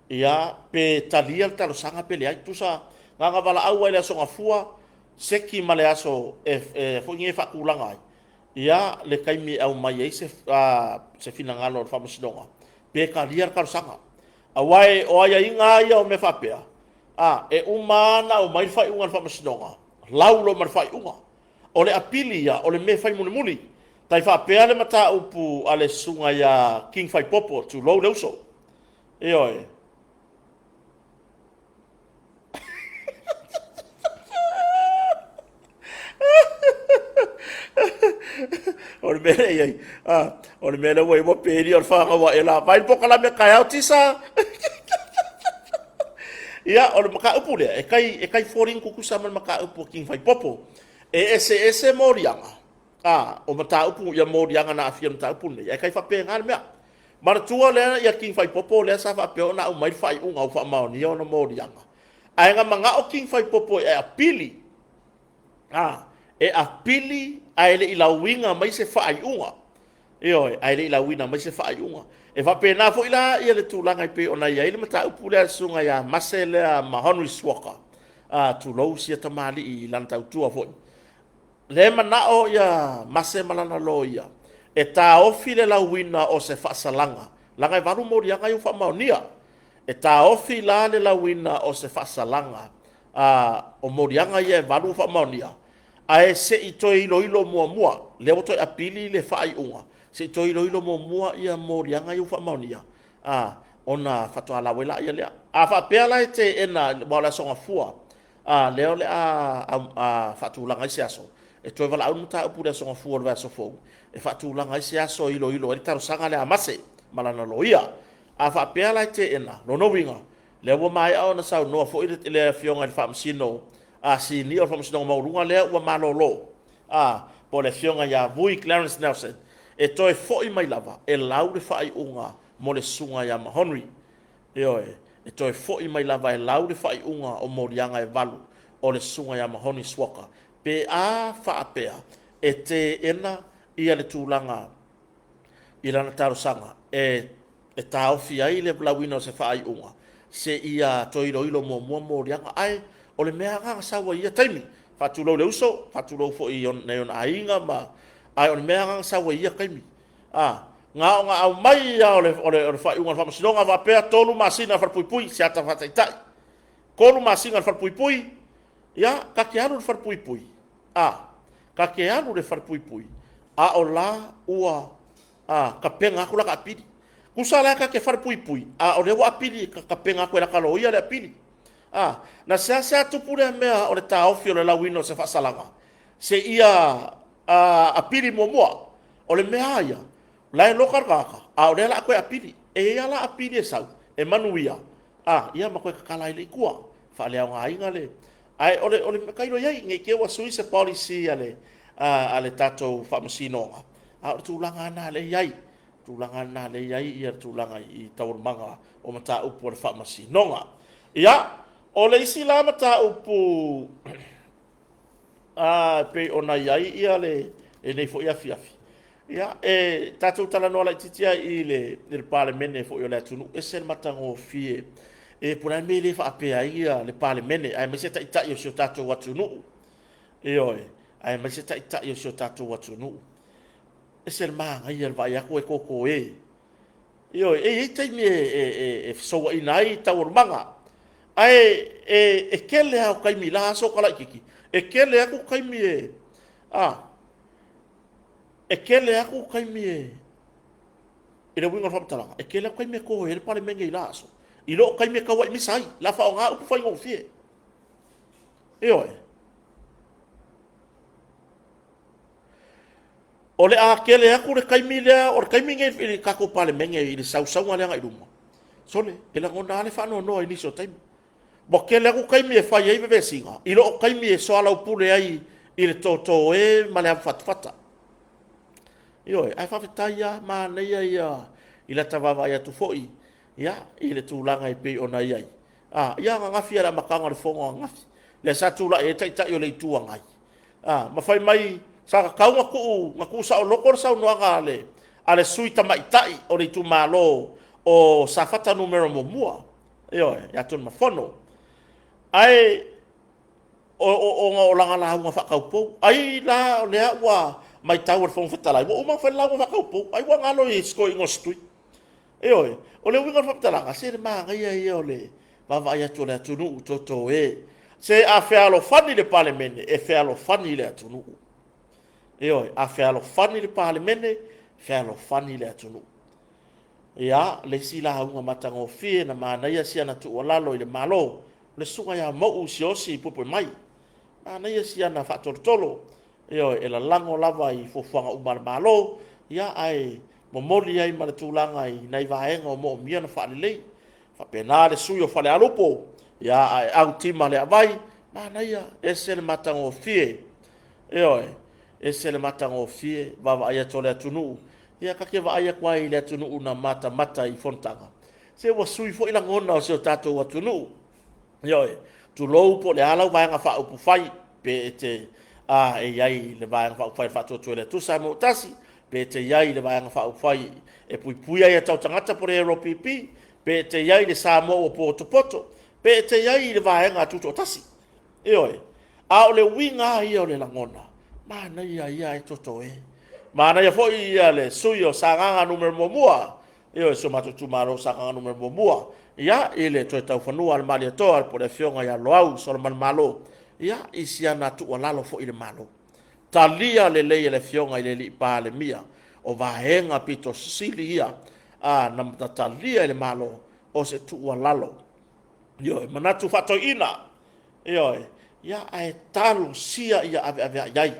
ia pe talia talo sanga pe le ai tusa nga vala au ile songa fua seki male aso fo ngi fa ku langa ai ia le kaimi au mai ai se fina ngalo al famoso donga pe kalia talo sanga awai o ai inga ia o me fa pe e umana o mai fai unga fa masnonga laulo mar fai unga o le apilia o le me fai muli tai fa pe le mata upu ale sunga ya king fai popo tu lo le uso oi o le mele ai o le mele wo mo peri o fa wa ela vai poka la me kai au tisa ia o le maka upu le e kai foring kuku sama maka upu king fai popo ese morianga o mata upu ia modianga na afia mata upu ne ia kai fa pe ngal mea mar tua le ia king fai popo le sa fa pe ona o mai fai unga o fa mau ni ona modianga ai nga manga o king fai popo e apili e apili ai le ila winga mai se fai unga io ai le ila winga mai se fai unga e fa pe na fo ila ia le tulanga i pe ona ia ile mata upu le sunga ia masele ma Henry Swoka tu lo sia tamali i lan tau tua fo le manao ia mase malana lo ia e ta ofi le la wina o se fasalanga langa varu mori anga yu fa maonia e ta ofi la le la wina o se fasalanga o mori anga ia varu fa maonia ai se i toi ilo mua mua le o toi apili le fai unga se i toi ilo mua mua ia mori anga yu fa maonia ona fatua la wela ia le fa pela te ena wala songa fua leo le fatu langa isi aso e toi wala au muta upu le songa fua le aso fou e fatu langa isi aso ilo e taro sanga le amase malana loia fa pela te ena no winga le wa mai au na sau no fo ile le fionga le famsino si ni o famsino maurunga le wa malolo po le fionga ya vui Clarence Nelson e toi fo i mai lava e lau le fai unga mo le sunga ya Henry e toi fo i mai lava e lau le fai unga o morianga e valu o le sunga ya Henry Swoka pe fa apea e te ena ia le tūlanga i lana tarosanga e ta ofi ai le blawina o se fai unga se ia toiro ilo mo morianga ai o le mea nga sawa ia taimi fatulo le uso fatulo fo i on neon ainga ma ai o le mea nga sawa ia kaimi nga au mai ia o le fai unga fa sinonga va pea tolu masina far pui se ata fa tai kolu masina far pui ya ka alu far pui ka alu le far pui o la ua ka penga ku la ka pidi kusala ka ke far pui o le wa pidi ka penga ku la ka lo ia le pidi na sa tu pure mea o le taofi o le lawino se fa salanga se ia pidi momoa o le mea ia lai lokar kaka o le la ko pidi e ia la pidi sau e manuia ia ma ko kala ile kua fa le nga inga le ai ole kairo ia nge ke wa suisa policy ale tato famasino tulanga na le iai ia tulanga i taur manga o mata upu le famasino ia o le isi la mata upu pe ona iai ia le nei fo ia fiafi ia tato tala no la titia i le parlemene fo yo le tunu e sen matango fie pura me le fa pe ia le parlemene ai me se ta yo so tato watunu ai me se ta yo so tato watunu e sen manga ia va ia ko koko tai me so inai taur manga ai kele au kai mi la so kala kiki kele aku kai mi kele aku kai mi ina winga fa tala kele kai mi ko ele pale menga ila so ilo kai me ka wa mi sai la fa nga u fa ngo fie ole kele aku le kai mi le o kai mi nge ka ko pale menga i sau sau nga nga iduma sole ela ngona le fa no ini so time bo kele aku kai mi fa ye be singa ilo kai mi so ala upule ai il toto male fata ai fa fitaya ma nei ia ila tava ia tu foi ia ile tulanga i pe ona ia ia nga fia la makanga le fonga nga le sa tula e tai yo le tua ngai ma fai mai sa ka ngaku sa o lokor sa no ale suita mai tai o le tu malo o sa fata numero mo mua ya tun ma fono ai o langa la nga fa kaupo ai la le wa mai tau fong fata la o ma fa la nga kaupo ai wa ngalo i sko ingostui o le winga fa tala se ma ngai ole va va ya tole tunu toto se a faire lo fani le parlement e faire lo fani le tunu a faire lo fani le parlement faire lo fani le tunu ya le sila unga matango fie na mana ia sia na tu lalo le malo le sunga ya mo usiosi popo mai mana ia sia na fa tolo e la lango lava i fofanga umar malo ya ai momoli ai ma tulanga i nei vaenga o mo mia na fa le fa penale suyo fa le alupo ya au tima le vai mana ia ese le matango fie e se le matango fie va ia tole atunu ia ka ke va ia kwa ile atunu na mata I fontanga se wa sui fo ila ngona o se tato atunu yo tu lo po le ala va nga fa upu fai pe te e ai le va nga fa fai fa to le tu sa mo tasi pe te ai le va nga fa fai e pui pui ai tau tangata por Europipi pe te ai le sa mo o poto pe te ai le va nga tu to tasi yo a o le winga ia o le langona mana ia e toto mana ia foi ia le suyo sanganga numero momua io so matu tu maro sanganga numero momua ia ile to tau fanua al mali to al por fionga ia loau so mal malo ia isiana tu lalo fo ile malo talia le le fionga ile li pa le mia o vahenga pito sili ia na talia ile malo o se tu lalo io manatu fato ina io ia ai talo sia ia ave ai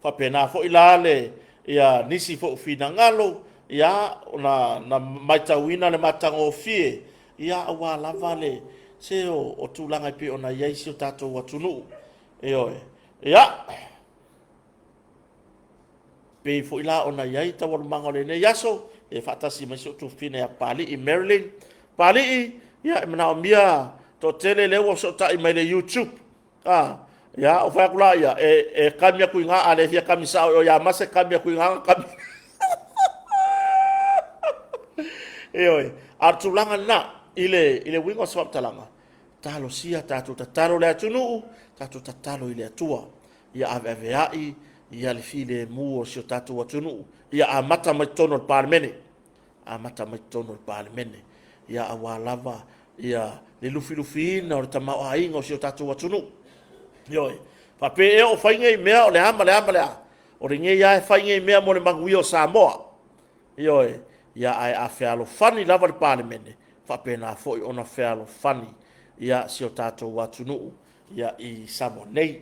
fa pena fo ilale ia nisi fo fina ngalo ia na maitawina le matango fie ia wa lavale se o tulanga pe ona ia si o tato watunu ia pe fo ila ona ia ta wa mangole ne yaso e fatasi me so tu fina ya pali I Maryland pali ia mena mia to tele le wo so ta I mai le YouTube ya o fa kula ya kamia kuinga ale fia kamisa o ya mase kamia kuinga kam artulanga na ile wingo swap talanga talo sia tatu tatalo le atunu tatu tatalo ile atua ya aveai ya le file mu o sio tatu atunu ya amata maitono parmene amata maitono parmene ya awalava ya le lufi na o tama o ainga o sio tatu atunu Yoi. Pape o fainga mea o le ama. O ringe ia fainga mea mo le mangui o Samoa. Yoi. Ia ai a fealo fani lava le palemene. Pape na foi ona fealo fani. Ia si o tatou watunu. Ia I Samoa nei.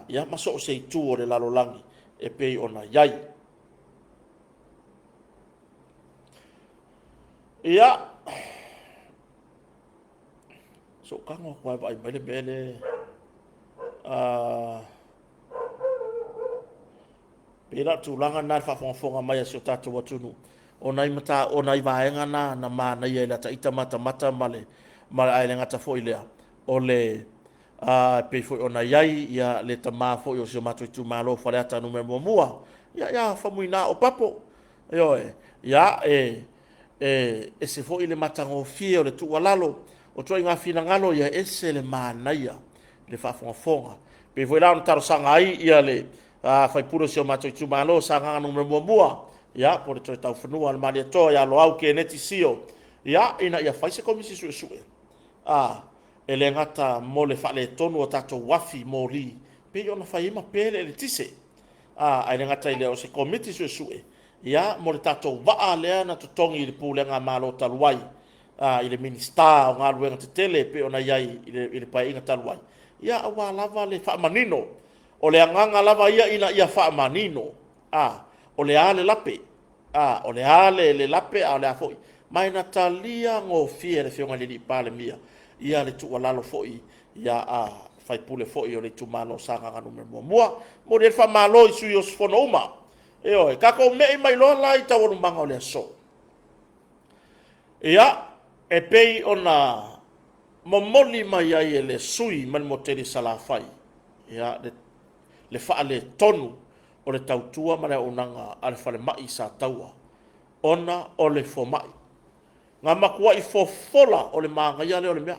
Ia maso o se tu o le lalolangi. E pei ona yai. Ia. So kango kwa vai bele. Pera tulanga na fa mai so tatu watunu onai mata onai vaenga na mana ia la taita mata male ai le ngata foi lea ole pe foi ona yai ia le tama foi o so matu tu malo fa ata numero mua ia fa muina o papo ia se foi le matango fie o le tu walalo o toi nga fina ngalo ia ese le mana ia le fa pe foi lá no taro sanga ai ia le fai puro se o mato tu malo sanga no mua ia por to tau fnua al mali to ia lo au ke neti sio ia ina ia fai se komisi su ele ngata mole fa le tonu o tato wafi mori pe ona fai ma pele le tise ele ngata ile o se komiti su ia mole tato va le na to tongi le pule nga malo talwai ile minista o nga luenga te tele pe ona yai ile pai inga talwai ia awa lava le fa manino o le anganga lava ia fa manino o le ale lape o le ale le lape o le afoi mai na talia ngo fie le fionga le pale mia ia le tu walalo foi ia fai pule foi o le tu malo sanga nganu mua mo le fa malo isu yo sfonoma ka ko me mai lo lai ta wonu manga o le so ia e pei ona momoli mai ai le sui man moteri sala fai ia le fa le tonu o le tautua ma le onanga ale fa le mai sa taua ona o le fo mai nga makua I fofola o le manga ia le o le mea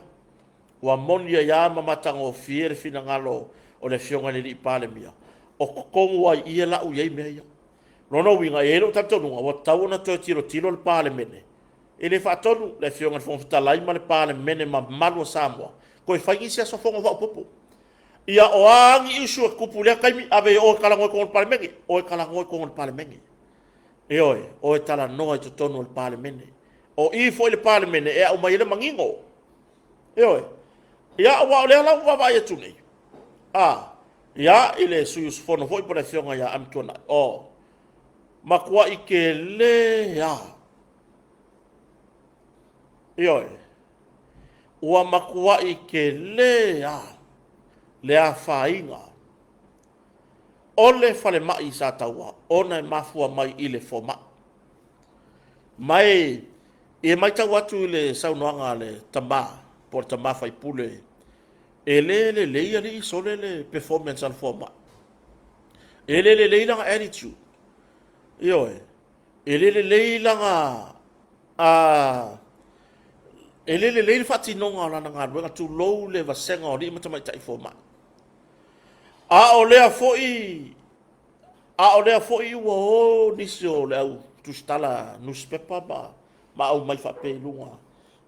wa monia ia matango fiere fina ngalo o le fionga ni pale mia o kongu ai ia la u ia mea ia no winga elo tanto no wa tauna to tiro le pale mene ele fa tonu le fionga fo talai ma le pale mene ma malo Samoa ko fa isi so fonga va popo ia o angi isu kupu le kai ave o kala ngo ko pale mene o kala ngo ko pale mene o tala no to tonu le pale mene o I foi le pale mene e o mai le mangingo ia wa le la wa va yetu nei ia ile suyus fono foi por fionga ia amtona makua I ke le ua makua I ke le a fainga ole fale mai sa taua ona mafua mai ile foma mai e mai tau atu ile saunoanga le tama por tama fai pule le ia li sole le performance al foma le langa attitude io le langa a le fati nonga la nga wenga tu low le vasenga o li mata mai tai foma a o lea foi wo nisio le au tu stala newspaper ma au mai fa pe lunga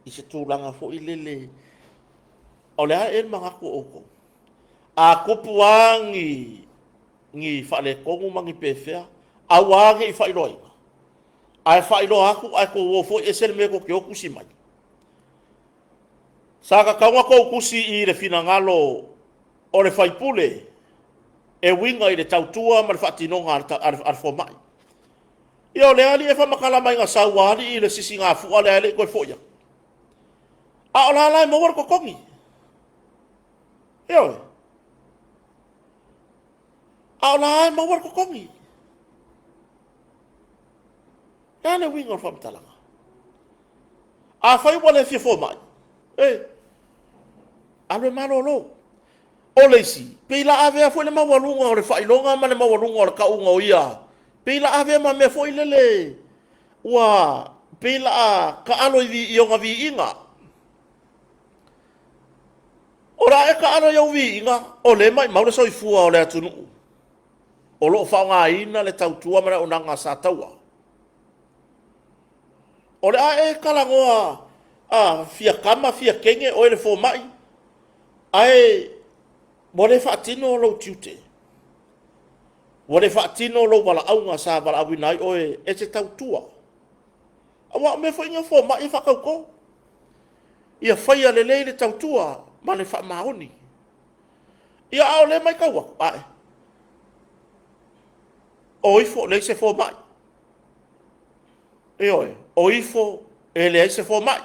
i se tu langa foi lele o lea el manga ko oko a kopuangi ngi fa le kongu mangi pefea a wangi i fa iloi ai fa ilo aku ai ko wo foi esel me ko kyo kusi mai saka kaunga ko kusi i le finangalo o le fai pule e winga i le tautua ma le whaatinonga ar fomai. Ia o le ali e whamakala mai ngā sauari i le sisi ngā fua le ale koe foia. A o la lai mawar ko kongi. Ia oe. A o la lai mawar ko kongi. Ia le winga o whamatalanga. A whai wale fia fomai. Alwe malo lo. O leisi, peila ave a foi le mawalunga o le whailonga ma le mawalunga o le kaunga o ia. Peila ave ma me foi lele. Ua, peila a ka alo i onga vi inga. Ora e ka alo i vi inga, o le mai maule soi fua o le atunu. O lo whaunga ina le tautua ma le onanga sa taua. O le a e kalangoa a fia kama, fia kenge o ele fo mai. Ai, Wale whaatino lo tiute. Wale whaatino lo wala aunga sa wala awinai oe e te tautua. Awa me whainga fo ma i whakauko. Ia whaia le le tautua ma le wha maoni. Ia ao le mai kaua. Ae. O ifo le se fo mai. E oe. O ifo e le se fo mai.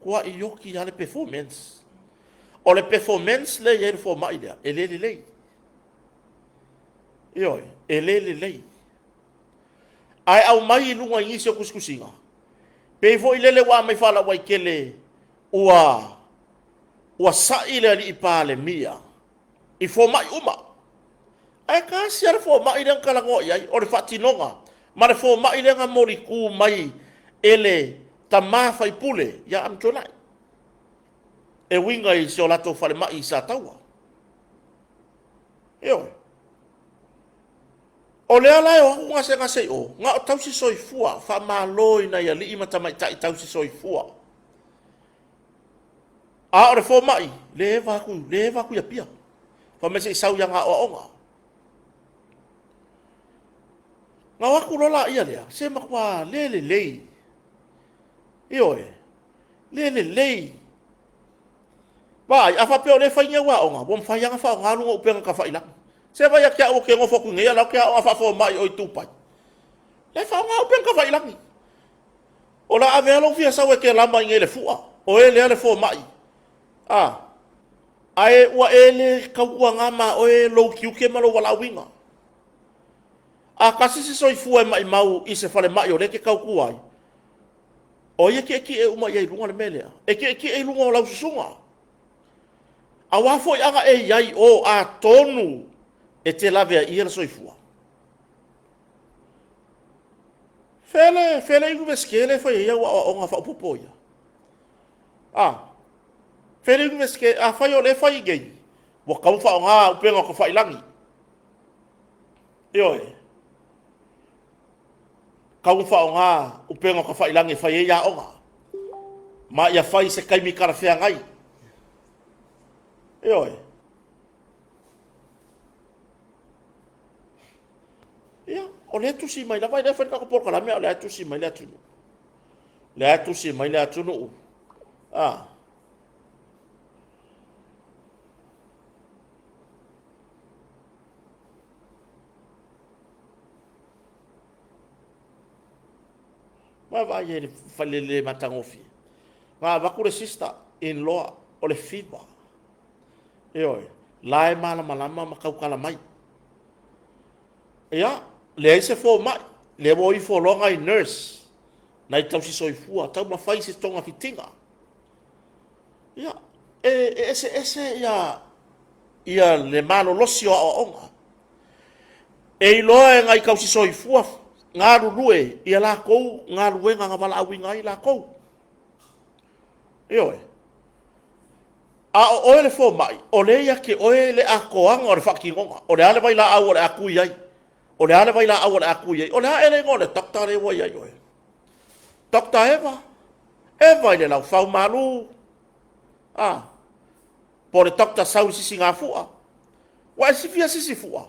Kua i yoki ale performance. O le performance le ye fo mai dia le io le ai au mai lunga i se kuskusinga pe fo ile le wa mai fala wai kele ua sa ile li pale mia i fo mai uma ai ka si ar fo mai le kala ngo ia o le fatinonga ma le fo mai le nga mori ku mai ele tama fai pule ya am tonai e winga i se o lato fale mai sa taua. Eo. O lea lai o haku ngase o, ngā o tausi soi fua, wha mā loi na ia li ima tamai tai tausi soi fua. A ore fo mai, le vaku ia pia. Wha mese i sau ia ngā o onga. Ngā waku lola ia lea, se makua le lei. Eo e, le lei. Vai, a fa peo le fai wa onga, bom fai nga fa nga lunga upenga ka fai la. Se vai kia o ke ngofo ku ngia la kia o fa fo mai o tupai. Le fa nga upenga ka fai la. O la ave lo fia sa we ke la mai le fua. O ele le fo mai. Ah. Ai wa ele ka wa nga ma o e lo kiu ke malo wala winga. A kasi se soi fua mai mau i se fale mai o le ke kau kuai. O ye ke e uma ye lunga le mele. E ke e lunga o la susunga. A wafo i anga e iai o a tonu e te lawe a ia soifua. Fele ingu veskele fai ia wa o nga fa upopo ia. Fele ingu veskele, a fai o le fai gei. Wa kau fa o nga upenga ko fai langi. Ioe. Kau fa o nga upenga ko fai langi fai ia o nga. Ma ia fai se kaimi karafea ngai. Ioe. Ia, o le tusi mai la vai le fai ka ko porka la mea o le tusi mai le atunu. Le tusi mai le atunu. Ma vai ele fale le matangofi. Ma va ku le sister in law o le fiba. Ioe. lae malama ma kaukala mai ia le se fo mai le mo i fo longa i nurse na i tausi soifua tau mawhai se tonga fitinga ia ese ia le malo losi o aonga e iloa e ngai kausi soifua ngā rurue ia la kou ngā ruenga ngā wala awi ngai la kou ioe a o le fo mai o le ia ke oe le a koanga o le whakingonga o le ale vai la au o le aku iai o le ale vai la au o le aku iai o le a ele ngone takta re wai ai oe takta eva i le lau whau malu po le takta sau sisi ngā fua wa e sifia sisi fua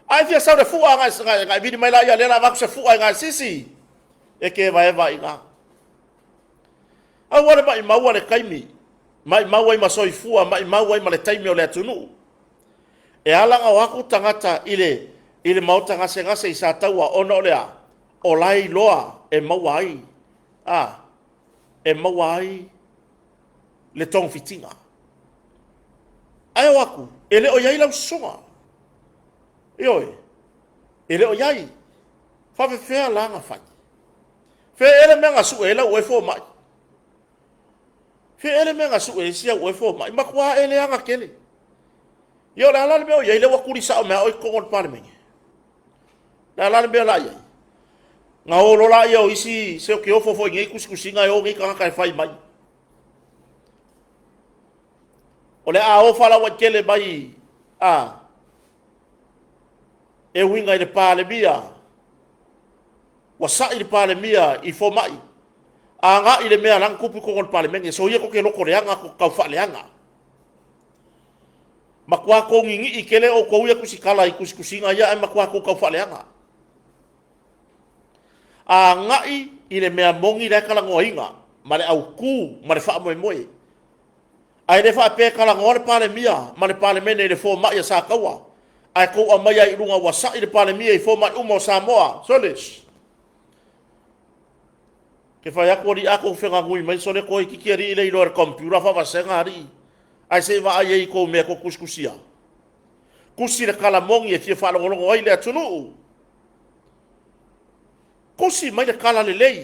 ai fia sau le fua ngai vidi mai la ia le la vaku se fua ngai sisi e ke eva i ngā au wale mai maua le kaimi mai mau ai masoi fua mai mau ai male taimi o le atunu e alanga o aku tangata ile mau tangase ngase i sa taua ono lea o lai loa e mau ai e mau ai le tong fitinga ai o aku ele o yai lau songa ioi ele o yai fa fe fea langa fai fe ele menga su ele o e fo mai fe ele menga su e sia o e fo mai makwa ele anga kele yo la la me yai le wa kuri sa me o ko on parmengi la me la yai nga o lola yo isi se o ke o fo ngi kuskusinga yo ngi ka fai mai o le a o fala wa kele mai e winga i le pale mia wa sa i le pale mia i fo mai nga i le mea lang kupu ko on pale mengi so ia ko ke loko reanga ko kau fa leanga makwa ko ngi i kele o ko ia kusikala i kuskusinga ia e makwa ko kau fa leanga ngai i le mea mongi le kala ngoinga ma le au ku ma le fa moe ai le fa pe kala ngore pale mia ma le pale mene le fo mai sa kawa ai ko a mai ai runga wa sa i le pale mia i fo mai umo Samoa soles ke fa ya ko ri ako fenga ngui mai sole ko ki kiri ile i lor computer fa va senga ri ai se va ai ko me ko kuskusia kusi le kala mongi e fie fa lo ngo ai le atunu kusi mai le kala le lei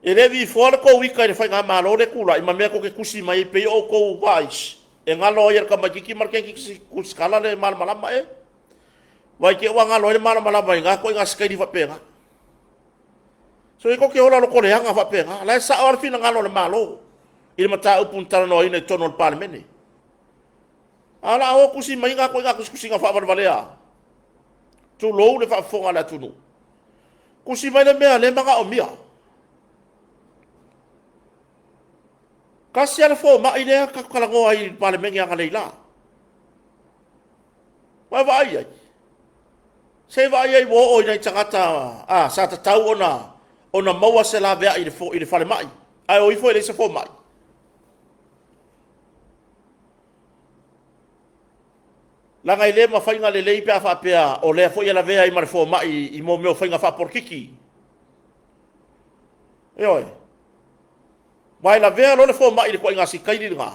e le vi fora ko wika le fai ngā malo le kula i mamea ko ke kusi mai pe o ko vais e ngalo ia ka makiki marke ki kus kala le mal malama e vai ke wa ngalo le mal malama nga ko nga skai di fa penga so e ko ke ola lo ko le nga fa penga la sa or fina ngalo le malo i mata upun tara no ina tono le parlemene ala o kusi mai nga ko nga kusi nga fa valea tu lo le fa fonga la tunu kusi mai le mea le manga o mia kasi ala fo ma ile ka kala ngo ai parlemene nga leila wa va ai se va ai wo o nei tangata sa ta tau ona maua se la vea ile fo ile fale mai ai o ifo ile se fo mai la ngai le ma fainga le lei pe fa pe o le fo ile vea i mar fo mai i mo me fainga fa por kiki oi mai la vea lo le fo mai le ko nga si kai ni nga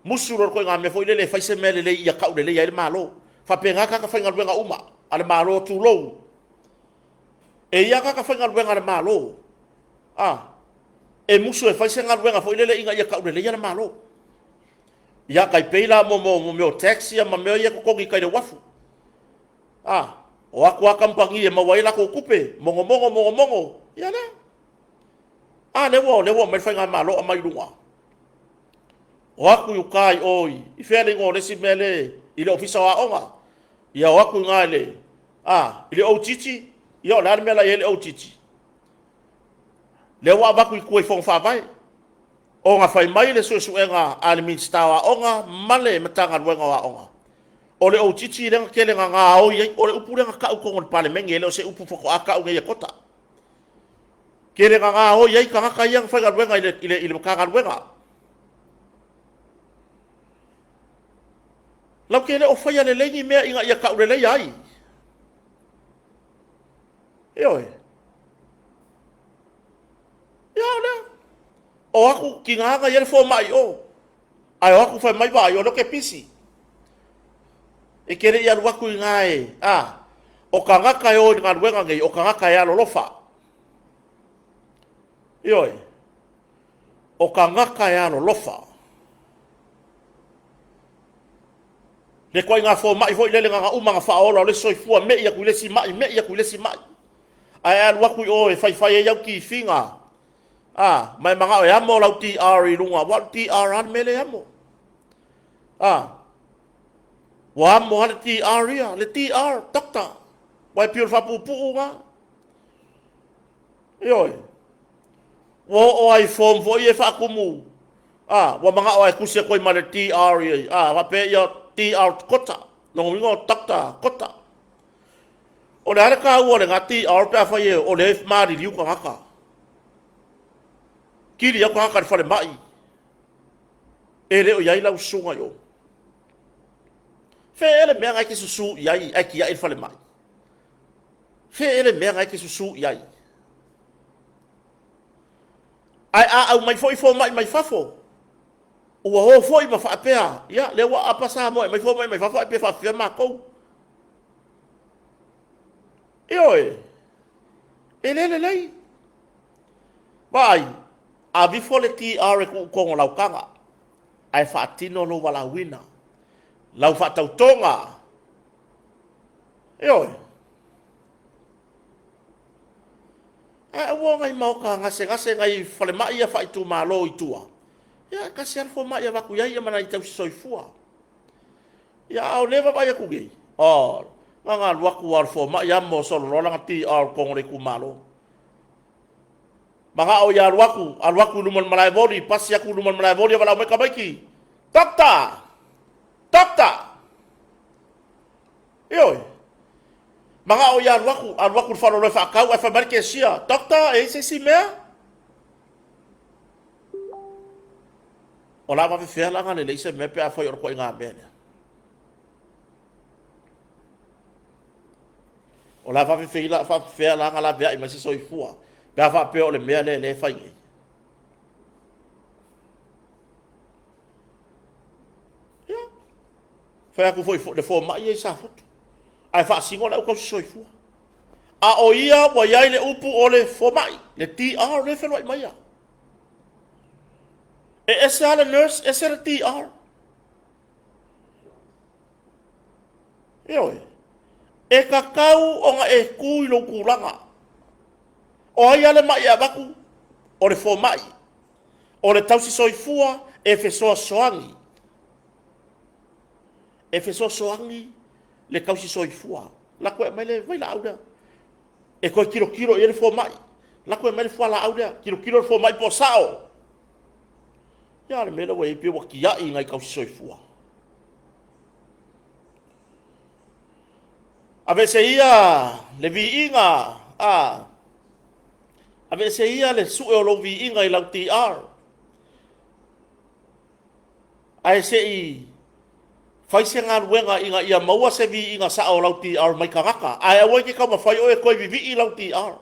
musu ro ko nga me fo ile le fa se me le ia ka le ia le malo fa pe nga ka fainga nga uma ale malo tu lo e ia ka fainga nga le malo e musu e fa se nga nga fo ile le ia ka le ia le malo ia kai peila mo me taxi ma me ia ko ki kai le wafu o aku akampangi e mawaila ko kupe mongo ia na le wo me fa nga malo a mai lunga o aku yu kai oi i fele ngo le simele i le ofisa wa onga ia o aku ngale i le otiti ia la me la ele otiti le wa ba ku i fon fa vai o nga fai mai le su nga al minsta wa onga male matanga wenga wa onga o le otiti le kele nga o ye o le upu le ka ko ngol parlemenge le o se upu foko aka o ye kota kele nga o ye ka yang fa ga wenga ile ka ga wenga lau kele o fai le lengi mea inga ia ka ure lei ai oi ia le o aku ki nganga ia le fo mai o ai aku fai mai ba yo lo ke pisi e kere ia luaku i ngai o ka ngaka yo ngā ruenga ngai o ka ngaka ia lo lofa ioi o ka ngaka ia lo lofa le koi ngā fo mai fo i lele ngā uma ngā whaola o le soifua me ia kuilesi mai me ia kuilesi mai ai a luaku i o e fai fai e iau ki whinga mai mga o e amo lau TR i runga wa TR an mele amo wa amo hana TR ia le TR dokta wai pior whapupu nga ioi o ai form fo i e whakumu wa mga o ai kusia koi ma le TR ia wa pe ia TR kota no wingo dokta kota o le ka ua le ngati TR pe fa ye o le mari liu ka haka kiri ya ka haka fa le mai e le o yai lau sunga yo fe ele me ngai ki susu yai ai ki ya fa le mai fe ele me ngai ki susu yai ai au mai fo mai fafo o ho foi ma fa pea ya le wa apa sa mo mai fo mai fa pe fa fia ma ko oi ele vai a vi fo le TR ko lau kanga ai fa tino no wala wina lau fa tau tonga oi a wo ngai mau ka ngase ngai fa le mai fa itu malo itua ya kasi alfo ma ya vaku ya mana itau soifua ya au leva ba ya kugi nga luaku alfo ma ya mo so lo langa TR ko ngore ku malo manga au ya luaku luman malai body pas ya ku luman malai body wala me kabaki dokta yo manga au ya luaku fa lo fa ka wa fa marke sia dokta e se si me o la va fe la ngane le se me pe a foi or ko nga bene o la va fe la ngala be ai ma se soi fua ga va pe o le me le fai ya fa ku foi de fo ma ye sa fot ai fa singo la ko soi fua a o ia wa ia le upu o le fo mai le TR le fe lo mai ya ese ala nurse, ese ala TR. Ioi. E kakau o nga e kui lo kulanga. O ai ale mai abaku. O le fo mai. O le tausi soifua e fe soa soangi. E fe soa soangi le kausi soifua. La koe mai le vai la auda. E koe kiro e le fo mai. La koe mai le fo la auda. Kiro le fo mai po sao. Ya le mele wei pe wa kia i ngai kau soifua. Ave se ia le vi inga ave se ia le su o lo vi inga i lau TR. Ai se i fai se ngā ruenga inga ia maua se vi inga sa o lau TR mai kangaka. Ai awai ke kau ma fai o e koe vi i lau TR.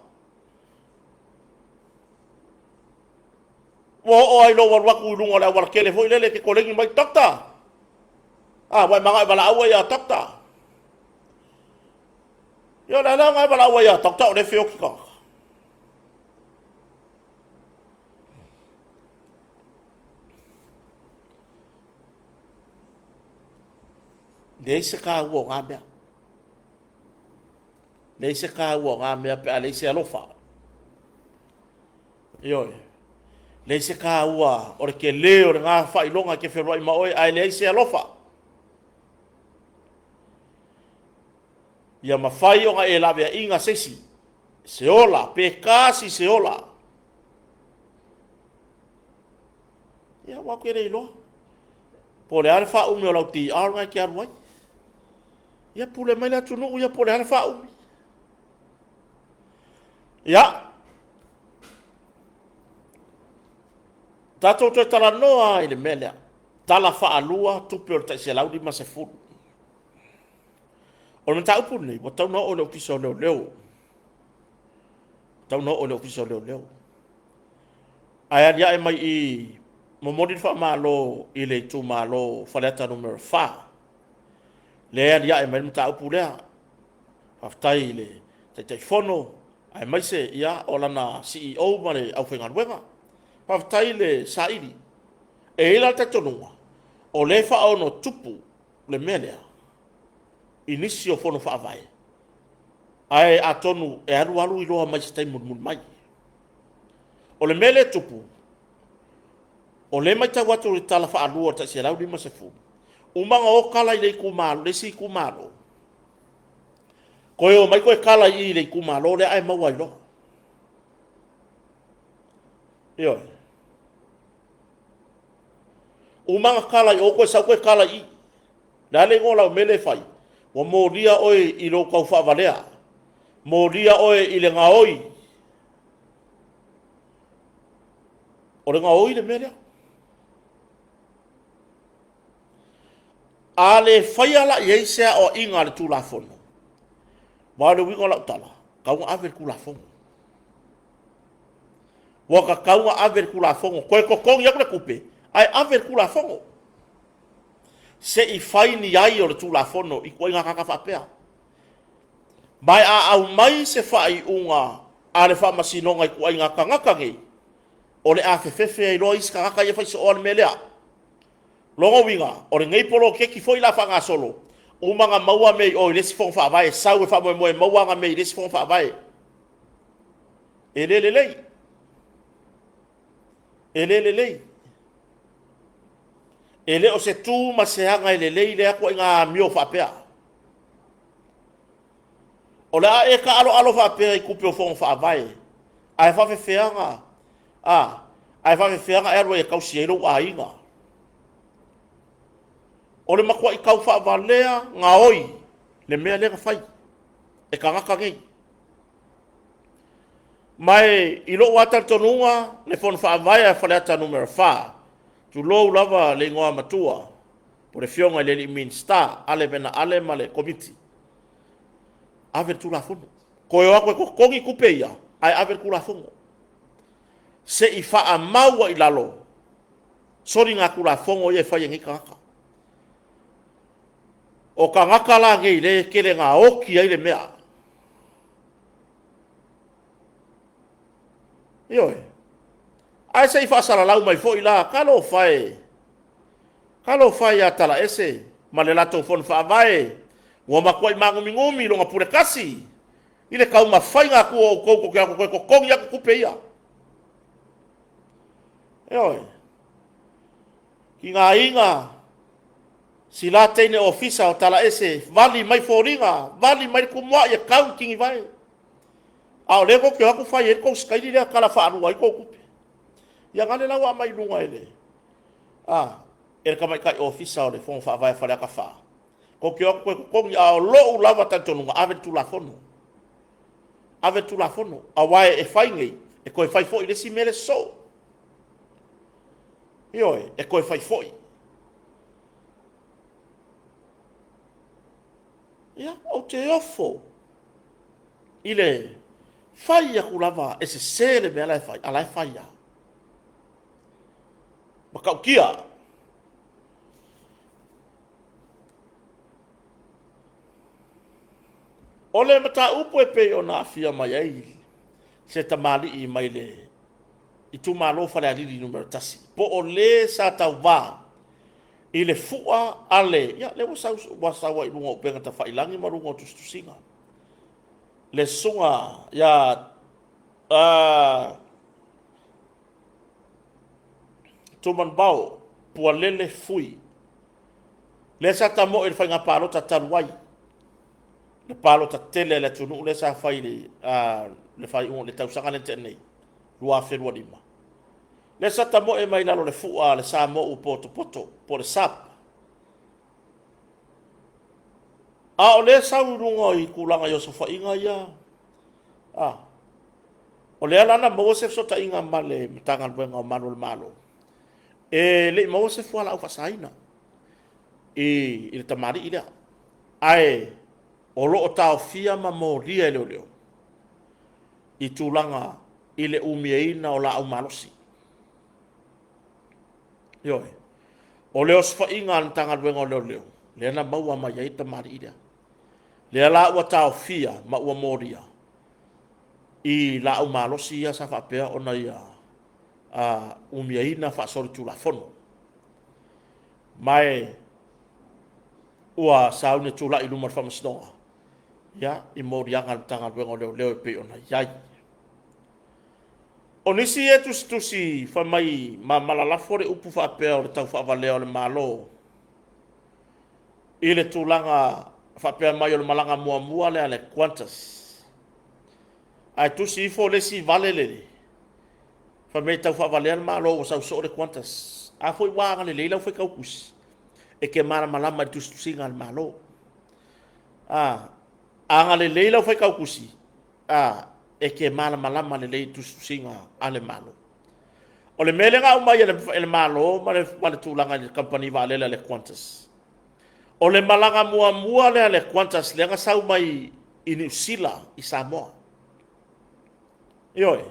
O ai lo war waku lunga la war kele foi lele ke kolegi mai dokta wai manga bala awa ya dokta yo la ngai bala awa ya dokta o le feo ki ka le se ka wo nga me pe ale se alofa yo le se ka ua o ke le o nga fa ilonga ke fe roi maoi ai le se alofa ia ma fai o nga e la vea inga sesi se ola pe kasi se ola ia wa ke le lo po le alfa umi o lau TR nga ki arwai ia pule mai la tunu ia po le alfa umi ia tato te tala noa i le melea. Tala wha alua tupe o te se laudi ma se furu. O na tau puni, wa tau no o le ofiso leo. Tau no o le ofiso leo. Ai aria e mai i mo modi fa malo ile tu malo faleta numero fa le ya e men ta upulea aftai le te fono ai mai se ia o lana CEO mare au whenga ruenga aftai le sairi e ila te tonua o le fa ono tupu le melea inisio fono fa vai ai atonu e aru i loa mai stai mun mai o le mele tupu o le mai tau atu le tala fa alua ta se lau lima se fu umanga o kala i le kumalo le si kumalo koe o mai koe kala i le kumalo le ai maua i loa io umanga kala i o koe sa koe kala i la le ngola o mele fai wa moria oe i lo kau fa valea moria oe i le ngaoi o le ngaoi le mele ale fai ala i eise o inga le tula fono wa le wingo la utala kaunga aver kula fono waka kaunga aver kula fongo koe kokong yak le kupe ai aver kula fongo se i fai ni ai o le tula fono i koe nga kaka whapea mai a au mai se fai unga a le wha masinonga i koe nga kangakangi o le a fefefe i loa iska kaka i fai se o le melea longo winga o le ngei polo ke ki foi la whanga solo umanga maua mei o lesi fonga whaavae sau e wha moe mauanga mei lesi fonga whaavae e le lei ele o se tu ma se hanga ele le ako nga mio fa pea o la e ka alo fa pea i kupe o fon fa vai ai fa fe nga ai fa fe nga ero e kau sielo a inga o le makwa i kau fa valea nga oi le mea le fai e ka nga ngai mai i lo wata tonunga le fon fa vai a faleta numero fa tu lo lava le ngoa matua por fionga le min sta ale bena ale male komiti ave tu la fono ko yo ko kongi kupeia ai ave ku la fono se i fa a maua i lalo sori nga ku la fono ye fa yengi kaka o ka ngaka la ngi le kele nga oki ai le mea yo ai sei fa sala lau mai foi la kalo fai atala ese ma le lato fon fa vai wo ma koi mangu ngumi lo ngapure kasi ile kau ma fai nga ko ko ya ku peia yo ki nga inga sila tene ofisa o tala ese vali mai foringa vali mai ku mo ya counting vai au le ko ku fai ko skai le kala fa ru ai ko ku ya ngale la wa mai lunga ele ele ka mai kai ofisa o le fon fa vai fa ka fa ko ko ya lo u lava tanto nunga ave tu la fono awai e fai ngai e ko fai fo ile si mele so io e ko fai fo ya o te ofo ile fai ya ku lava e se sele me ala fai ya Makau kia. Ole mata upo e pe o na afia mai ai. Se tamali i mai le. I tu malo fale alili numero tasi. Po o le sa tau wā. I le fua ale. Ya, le wasawa i lunga upenga ta whailangi marunga o tustusinga. Le sunga, ya, tuman bao pua lele fui le sa ta mo e fa nga palo ta taruai le palo ta tele le tunu le sa fa le fa le tau sanga le tene lua fe lua lima le sa ta mo e mai lalo le fua le sa mo u poto po le sap o le sa urunga i kulanga yo so fa inga ya o le ala na mo se so ta inga male mitanga benga malo e le mo se fua la ufasaina e le tamari ila ai o lo ta fia ma mo ria leo i tulanga i le umieina o la au malosi Yo. O leo sfainga le tanga wenga o leo leo. Le na maua mai ai tamari ida. Le la ua tau fia ma ua moria. I la au malosi ia sa whapea ona ia umia ina wha sori tu la fono. Mai ua saune tu la ilumar whamasnoa. Ya, i morianga le tanga wenga o leo leo pe ona iai. O nisi e tusi whamai ma malalafo re upu whapea o le tau whavalea o le malo. I le tūlanga whapea mai o le malanga mua mua le ale Qantas. Ai tusi ifo le si vale le. Whamei tau whavalea le malo o sau so le Qantas. A foi wanga le leila foi kaukus. E ke mara malama le tusi ngā le malo. Anga le leila foi kaukusi. E ke mara malama le leila tusi ngā ale malo. O le mele ngā umai ele malo ma le tūlanga le company vale le Qantas. O le malanga mua mua le Qantas le nga sau mai i New Zealand i Samoa. Ioi.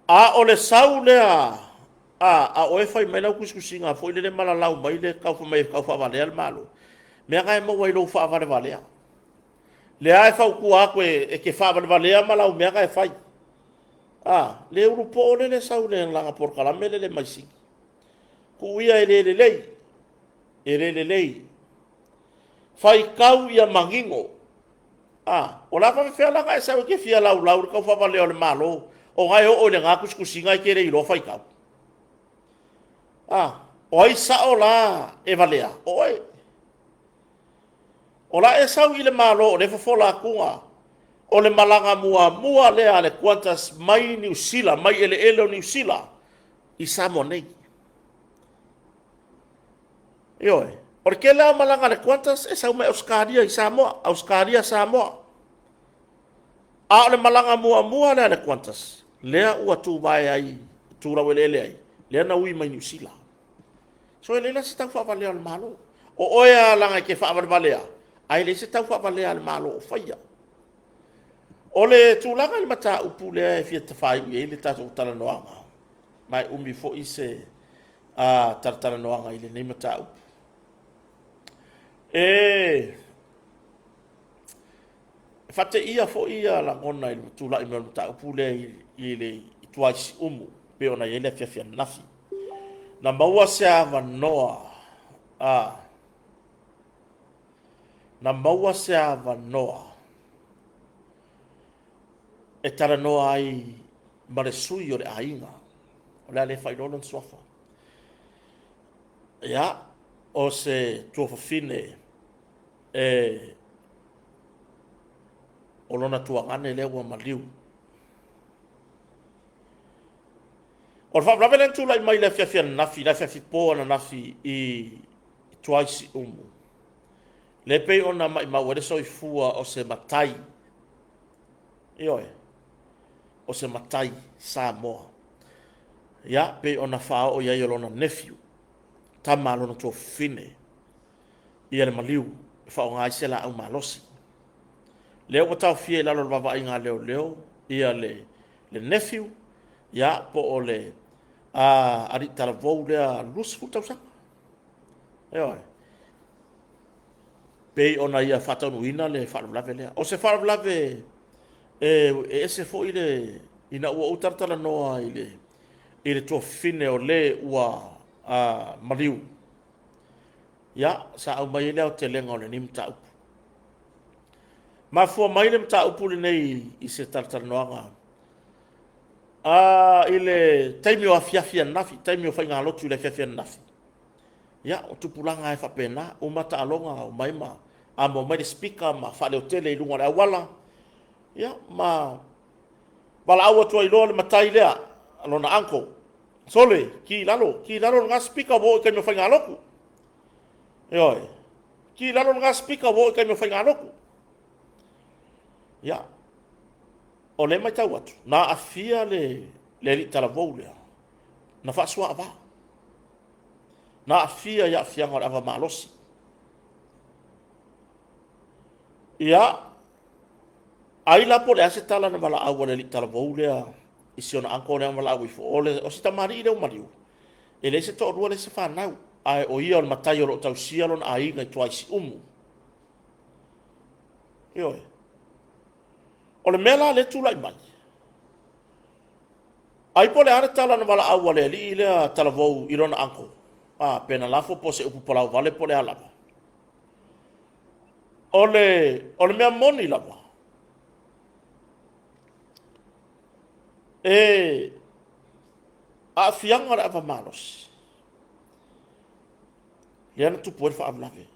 O le sau le a oe fai mai lau kuskusinga foi le malalau mai le kau fa vale al malo. Mea ngai mo wai lo fa vale vale. Le ai fa ku a e ke fa vale vale malau mea ngai fai. Le Europo le sau le langa por kalamele le mai siki. Ku ia ele lei. E lei. Fai kau ia mangingo. O la fa fe la ka sa ke fia lau ka fa vale o le malo. O ngai o le nga kuskusinga ke re ilo fai kau. Oi sa o la e valea. Oi. O la e sau i le malo o le fofola kunga. O le malanga mua le ale Qantas mai New Zealand, mai ele o New Zealand. I Samoa nei. Ioi. Porque la malanga le Qantas e sau mai Australia i Samoa, Australia Samoa. O le malanga mua le ale Qantas. Lea ua tu vai ai, tu la wele ai. Lea na ui mai New Zealand. So ele la se tau whavalea al malo. O oia langa ke whavalea. Ai le se tau whavalea al malo o whaia. O le tūlanga le mata upu lea e fia tawhai ui le tatu tala noanga. Mai umi fo i se tala noanga i le nei mata upu. Fate ia fo ia la ngona i tūla i mea mata upu lea i le tuaisi umu. Pe ona i le fia nafi. Na maua se ava noa. Na maua se ava noa. E tara noa ai maresui o le ainga. O lea le whainonan suafa. Ia, o se tuafafine o lona tuangane lea ua maliu. O le whaapalawe len tūlai mai le fiafia nafi, le fiafi pō na nafi i tuaisi umu. Le pei ona mai mawere soi fua o se matai. Ioe. O se matai Samoa. Ia, pei ona whao o iai o lona nephew. Tama lona tō fine. Ia le maliu. Whao ngai se la au malosi. Leo o tau fie lalo lava i ngā leo. Ia le nephew. Ia, po o le ari tala vou lea lusfu tau saka. Ioe. Pei ona ia whatanuina le whaarulave lea. O se whaarulave ese fo i le ina ua utartala noa i le tō fine o le ua mariu. Ia, sa au mai lea o te lenga o le ni mta upu. Ma fua mai le mta upu le nei i se tartala noanga. I le taimi o afiafia nafi, taimi o whainga lotu i le afiafia nafi. Ia, o tupulanga e whapena, o mata alonga o maima, mo mai le speaker, ma whale o tele i lunga le awala. Ia, ma wala aua tua i loa le matai lea, alona anko. Sole, ki lalo ngā speaker wo i kai me whainga loku. Ioi, ki lalo ngā speaker wo i kai me whainga loku. Ia, o le mai tau atu, na afia le li tala vou lea, na whaasua ava. Na afia ia afianga o ava malosi. Ia, ai lapo le ase tala na mala au le li tala vou lea, isi ona anko lea mala au i fo, o si tamari i leo mariu. e le se to rua le se whanau, ai o ia o matai o lo tau sialon a inga i tuai si umu. Ioi. O le mela le tūlai mai. Ai po le ara tala na wala au le li i lea tala vau i rona anko. Pena lafo po se upu polau vale po le alama. O le mea moni lava. A fianga le ava malos. Le ana tupu e wha amlave.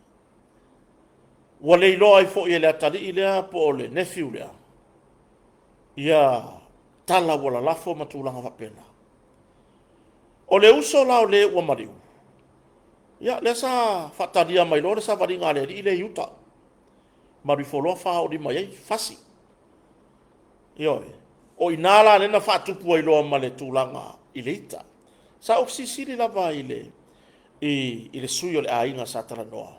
Wa le iloa i fo i le atari i lea po le nephew lea. Ia tala wala lafo matulanga wapena. O le uso lao le ua mariu. Ia le sa whataria mai lo le sa waringa le i le yuta. Mari foloa wha o di mai ei fasi. Ioi. O inala le na whatupu ai loa ma le tūlanga i le ita. Sa o sisiri lava i le sui o le ainga sa tala noa.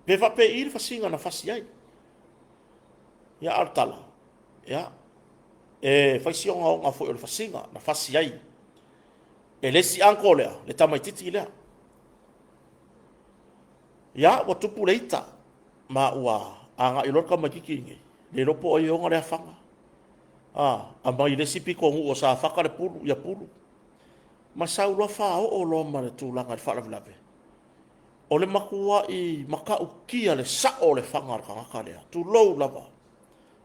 Pe whape i le fasinga na fasi ai. Ia altala. Ia. Whaisionga o ngā fo o le fasinga na fasi ai. E lesi anko lea, le tamaititi lea. Ia, wa tupu le ita. Ma ua, anga ilorka makiki inge. Le lopo o ionga le afanga. A mai le sipi ko ngu o sa whaka le pulu, ia pulu. Ma saulua wha o loa ma le tūlanga le whalavilawe. O le makua i maka ukia le sao le whanga le kangaka lea. Tu lou lava.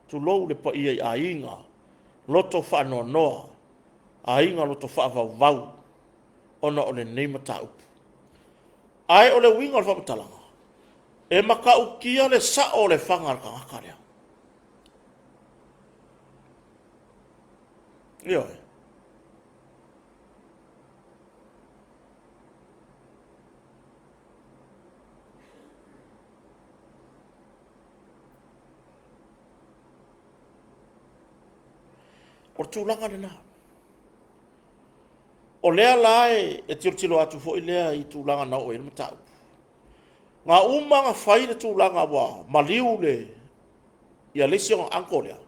Tu lou le pa ia i a inga. Loto wha noa noa. A inga loto wha vau vau. Ona o le neimata upu. Ai o le winga le whapatalanga. E maka ukia le sao le whanga le kangaka lea. Ioi. O tūlanga le nā. O lea lae e tiro atu fo i lea i tūlanga na o e matau. Ngā umanga whai le tūlanga wa maliu le ia lesi o ngā anko lea.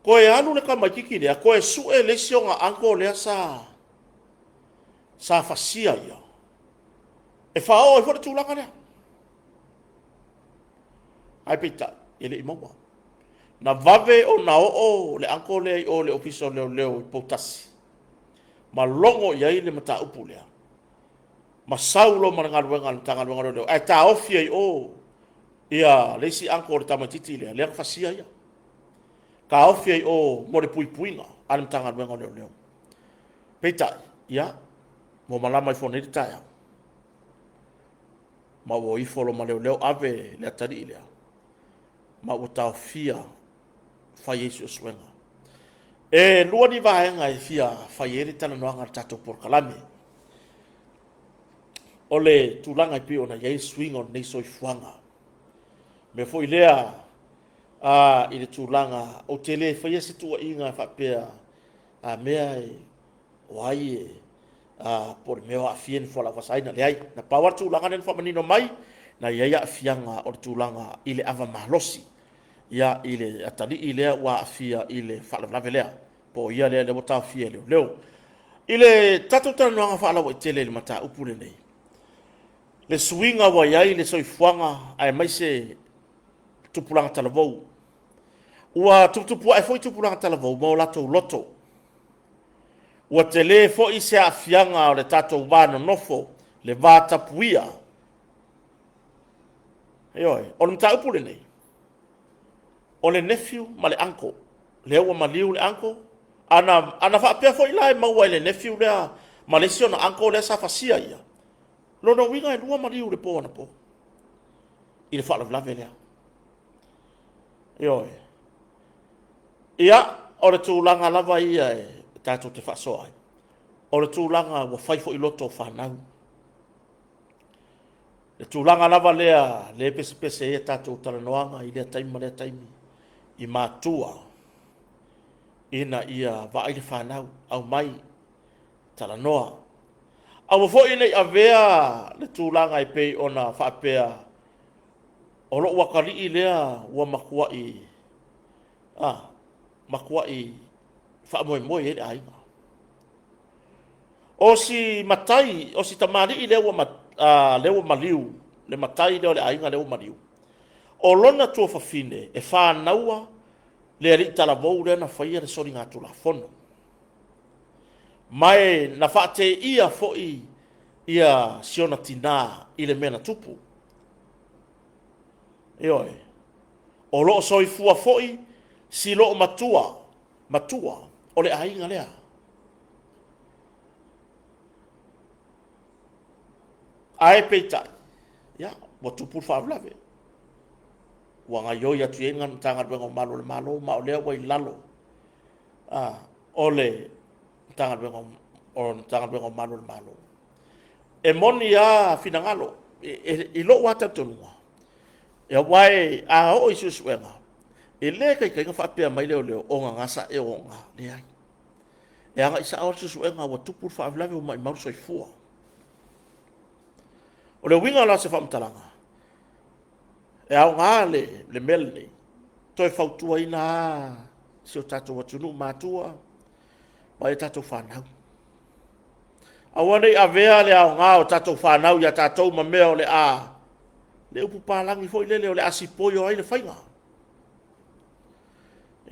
Ko e anu le kamakiki lea, ko e su e lesi o ngā anko lea sa fasia ia. E whao e fo le tūlanga lea. Ai peita, e le imaua. Na vave o na o le anko lea i o le ofiso leo i poutasi. Ma longo iai le mata upu lea. Ma saulo ma ngaruenga le tanga luenga leo. Ai ta ofia i o ia leisi anko le tamatiti lea. Lea fasia ia. Ka ofia i o mo le pui puinga ale tanga luenga leo. Peita, ia. Mo malama i fone le taia. Ma wo i folo ma leo ave le atari lea. Ma wo ta ofia fa Yesu suenga. E lua ni vaenga i fia whaiere tala noanga tato por kalame. O le tūlanga i pio na iei swingo nei soi fuanga. Me fo i lea i le tūlanga o te le whaia se tua inga whapea mea o ai por meo a fien fo la wasaina le ai. Na pawar tūlanga nen whamanino mai na iei a fianga o le tūlanga i le ava mahlosi. Ia i le atali i lea wa afia i le whalavelave lea. Po ia lea le wata afia leo. Leo, i le tatu tana noanga whaalawa i tele le mata upure nei. Le suinga wa iai le soifuanga ai mai se tupulanga talavou. Ua tupua e foi tupulanga talavou mo lato loto. Ua tele fo i se afianga o le tato wana nofo le vata puia. Eoi, o le mata upure nei. O le nephew ma le anko. Le ua maliu le anko. Ana whaapea fo ilai maua le nephew lea. Ma le sio na anko lea sa fasia ia. Lona winga e lua maliu le po ana po. I le whalavelave lea. Ioi. Ia, o le tūlanga lava ia e tātou te whasoa ai. O le tūlanga wa whaifo i loto whanau. Le tūlanga lava lea le pese e tātou talanoanga i lea taimi. I mātua ina ia vaai le whanau au mai tala noa. Au fo ina i avea le tūlanga i pei ona whaapea o lo wakari i lea ua makua i whaamoe moe e ainga. o si matai o si tamari i lewa maliu le matai leo le ainga lewa maliu o lona tua fafine e whānaua le ri tala vou le na whaia le sori ngā tula fono mai na whaate ia foi ia siona tina i le mena tupu ioe o loo soifua foi si loo matua o le ainga lea ae peitai ya mo tupu whaavlave ua ngai oi atu e ngan tanga bengo malo le malo ma o lea wai lalo o le tanga bengo malo le malo e moni a finangalo i lo wata tonua e wai a o isu suenga e le kai kai whapea mai leo o nga ngasa e o nga le ai e anga isa o isu suenga wa tupu whaavlave o mai maru soifua o le winga la se whamtalanga e au ngā le mele toi whautua ina se o tatou watunu mātua wa e tatou whanau awane a vea le au ngā o tatou whanau ia tatou ma mea o le a le upu pālangi foi lele o le asipoi o ai le whainga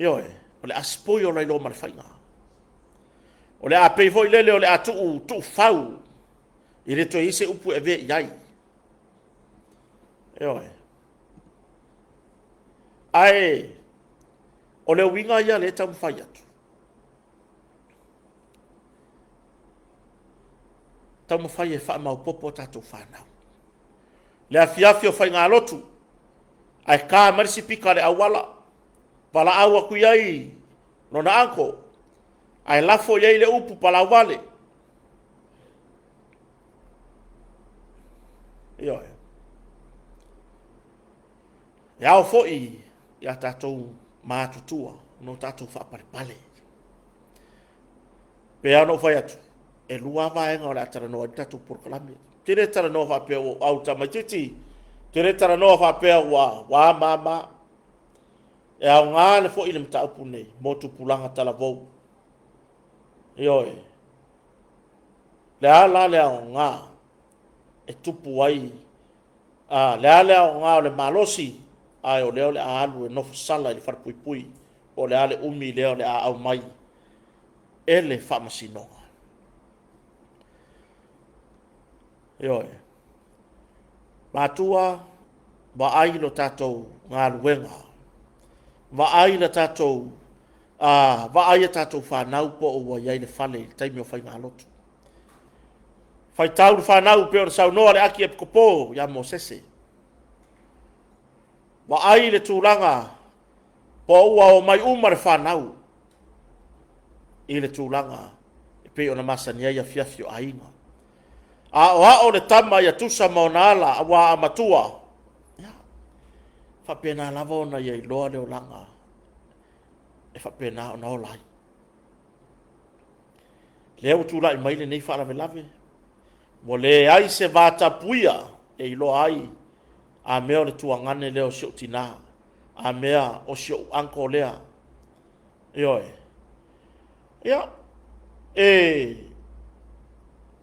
ioe o le asipoi o lai lo ma le whainga o le a pei foi lele o le a tuu whau i le toi ise upu e vea iai ioe ai o le winga ia le tamu whai atu tamu whai e wha mau popo tatou whanau le afiafi o whai ngā lotu ai kā marisi pika le awala pala awa kui ai no na anko ai lafo iai le upu pala wale ioe iao foi ia tatou mātutua no tatou whaaparepale. Pea no whai atu, e lua vaenga o le atara noa i tatou porokalame. Tere tara noa whapea o au tamaititi, tere tara noa whapea wa mama, e au ngā le fo i le mtaupu nei, mo tupulanga tala vou. Ioe, le ala le au ngā, e tupu ai, le ala au ngā o le malosi, ai o leo le alu e nofu sala i le wharapuipui, o le ale umi leo le a au mai, e le whamasinonga. Ioe, mātua, wa ai lo tātou ngā luenga, wa ai la tātou, wa ai a tātou whanau po o wa iai le whale, taimi o whai ngā lotu. Whai tauru whanau pe o le sau noa le aki e pikopo, ya mo sese. Wa ai le tūlanga po ua o mai umare whanau i le tūlanga e pe o na masani ai a fiafio a inga. A o le tama i a tusa maonala a wa a matua. Whapena lava o na iei loa leo langa e whapena o na o lai. Leo tūla i maile nei whaarawe lave. Mo le ai se vata puia e i loa ai. A mea o le tuangane leo sio tina. A mea o sio anko lea. Ioe. Ia.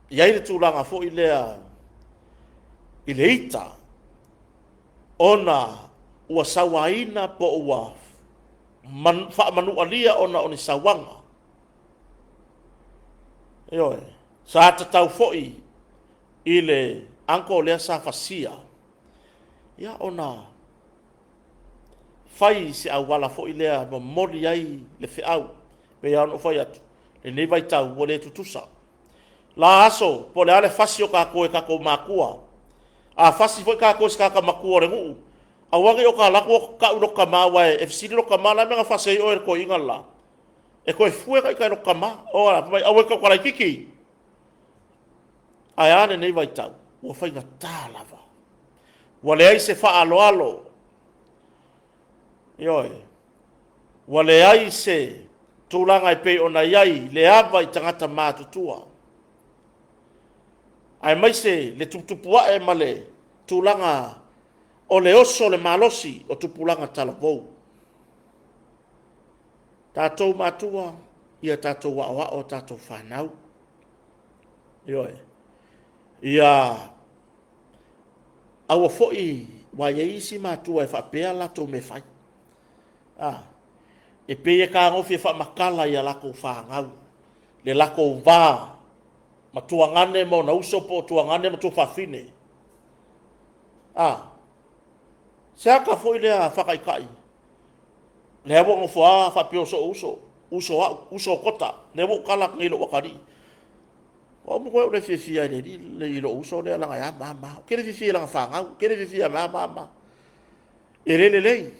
Iai le tūlanga fo i lea i le ita. Ona ua sawaina po ua wha alia ona o ni sawanga. Ioe. Sa tatau fo i le anko lea sa fasia. Ia ona fai se au wala fo i lea ma mori ai le whiau pe ia ono fai atu le nei vai tau o le tutusa la aso po le ale fasi o kako e kako makua a fasi fo kako se kako makua re ngu a wangi o ka lako ka ulo kama wa e fisi lo kama la menga fasi o e ko ingala e ko e fue ka lo kama o la mai awe ka kala kiki ai ane nei vai tau o fai na talava wale ai se fa alo ioe wale ai se tūlanga i pei ona iai le ava i tangata mātutua ai mai se le tupua e male tūlanga o le oso le malosi o tupulanga talavou tātou mātua ia tātou wa o tātou whanau Ioe. Ia aua fo'i wa ye isi matua e whapea lato me whai. E pe e ka ngofi e whamakala ia lako whangau. Le lako vā. Ma tuangane mo na usopo, tuangane mo tu whawhine. Sea ka fo'i lea whakaikai. Le hawa ngofua whapeo so uso. Uso kota. Le hawa kalak ngilo wakari. O mo ko le fifia le ilo uso le la ya mama. Ke le fifia la whangau. Ke le fifia mama. E le.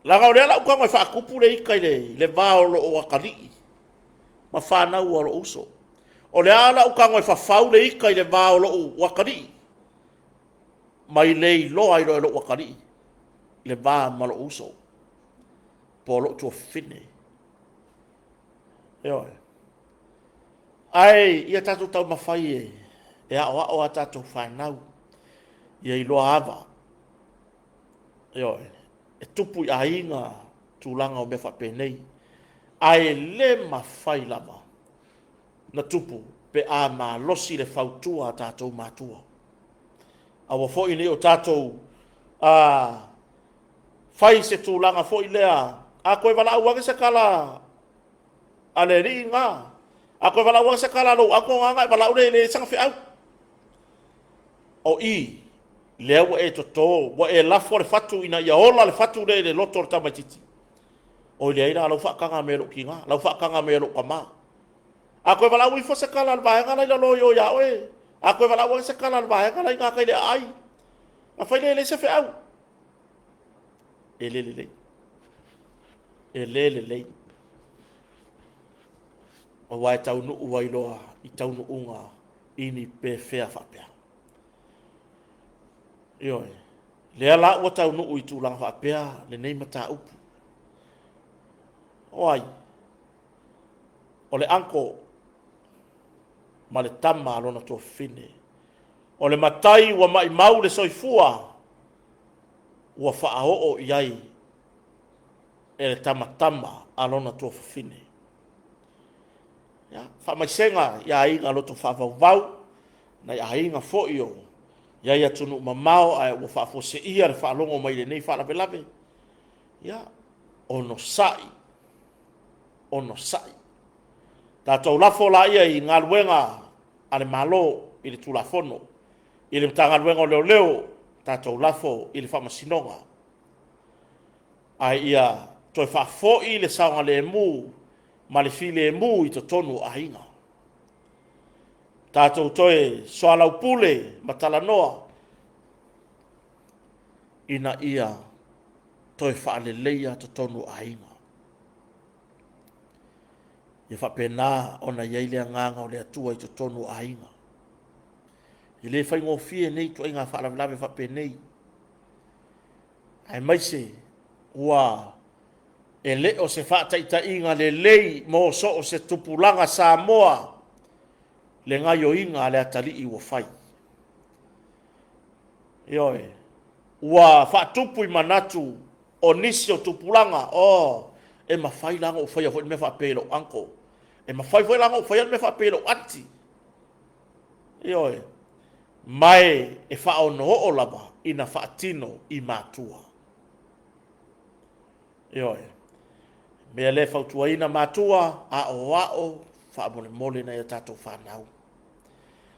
La ga le la ko mo fa kupu le ikai le va o lo wakari. Ma whanau o lo uso. O le ala u kango e whawhau le ikai le va o lo wakari. Mai le lo ai lo wakari. Le va ma lo uso. Po lo tu fine. Ai, ia tatu tau mawhai e a o a tatu whanau. Ia i loa ava. E tupu i a inga tūlanga o me whapenei. Ai le mawhai lava. Na tupu pe a ma losi le whautua a tātou mātua. Awa fōi ni o tātou whai se tūlanga fōi lea. A koe wala uange se kala a le ri ngā. A koe wala uange se kala lo ako ngā wala ure le sanga whi au. O i lea wa e to tō, wa e lafo le fatu ina ia ola le fatu le loto le tamaititi. O lea ina lau whaakanga me lo ki ngā, lau whaakanga me lo kama. A koe wala ui fo se kala le vahenga lai lo yo ya oe. A koe wala uange se kala le vahenga lai ngā kai le ai. A whai le se whi au. E le. E le. O wai tau nu uai loa i tau nu unga ini pe whea whapea. Lea la ua tau nu ui tūlanga whapea le nei mata upu. Oai. O le anko ma le tama alona tō whine. O le matai ua mai mau le soifua ua whaao iai e le tama alona tō whine. Whamaisenga ia inga loto whawau na ia inga fo'io ia ia tunu mamao ai ua whafose ia le whalongo mai le nei whalawelawe. Ono sai. Tātou lafo la ia i ngā luenga ale malo i le tulafono. I le mtanga luenga o leo tātou lafo i le whamasinonga. Ai ia toi whafoi le saunga le mu ma le file mu i to tonu a inga. Tātou toe soalau pule ma talanoa. Ina ia toe whaaleleia to tonu a inga. Ia whapena ona iailea nganga o le atua i to tonu a inga. I le whaingo fie nei to inga whaalawelawe whapenei. Ai maise ua e le o se whaataita inga le lei mo so o se tupulanga Samoa le ngai o inga le atali i ua whai. Ua whaatupu i manatu o nisi o tupulanga e mawhai langa o whai a hoi me whapelo anko. E mawhai langa o whai a me whapelo ati. Mai e whao no o lava ina whaatino i mātua. Mea le whautua ina mātua a o whaamole mole na ia tātou whanau.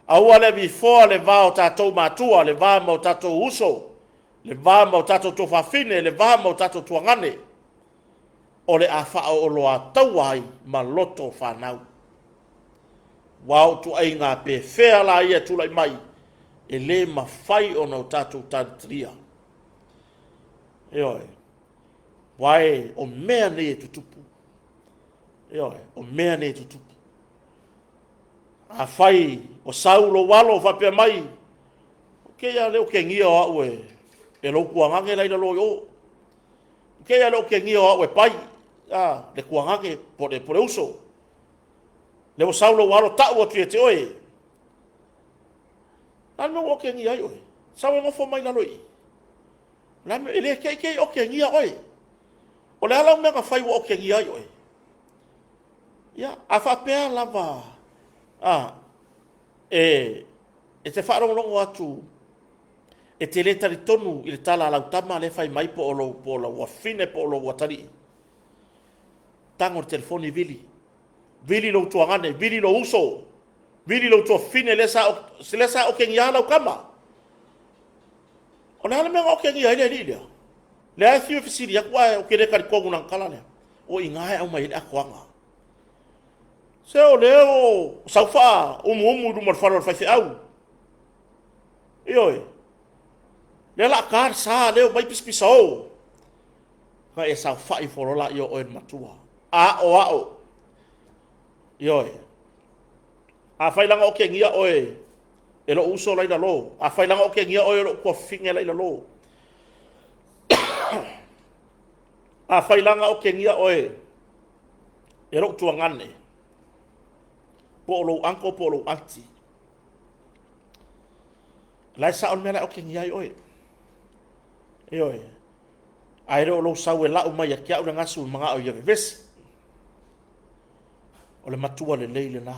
Aua le bifoa le vāo tātou mātua, le vā mau tātou uso, le vā mau tātou tō whawhine, le vā mau tātou tuangane. O le a whao o loa tauai ma loto whanau. Wau tu ai ngā pe whea la ia tulai mai, e le mawhai o nau tātou tātria. Wai o mea ne tutupu. O mea ne tutupu. A whai o saulo walo whapea mai. Ke ia leo ke ngia o au e lo kuangange lai na loi o. Ke ia leo ke ngia o au e pai. Le kuangange pore uso. Leo saulo walo tau atu e te oe. Nano o ke ngia ai oe. Sau e ngofo mai na loi. Nano ele ke o ke ngia oe. O le alau mea ka whai wa o ke ngia ai oe. A whapea lava. e te whaarongrongo atu, e te le tari tonu i le tala lau tama le fai mai po o lo wafine po o lo watari. Tango le telefoni vili lo tuangane, vili lo uso, vili lo tua fine lesa o kengi lau kama. O le hala mea o kengi ai le lilia. Le ai fiu fisiri akua o kere kari kongu nang kala lea. O ingae au mai le akuanga. Se o leo saufa umu rumar whanau whaife au. Ioi. Le la kar sa leo mai pispisa o. Ka e saufa i forola i o oen matua. A o. Ioi. A whailanga o ke ngia oe. E lo uso laila lo. A whailanga o ke ngia oe lo kua finge laila lo. A whailanga o ke ngia oe. E lo tuangane. Po lo anko po lo anti. Lai sa on mena o ke ngia oe. Ioi. Ai lo sau e lau mai a kia ura ngasu mga o ia vevesi. O le matua le leile na.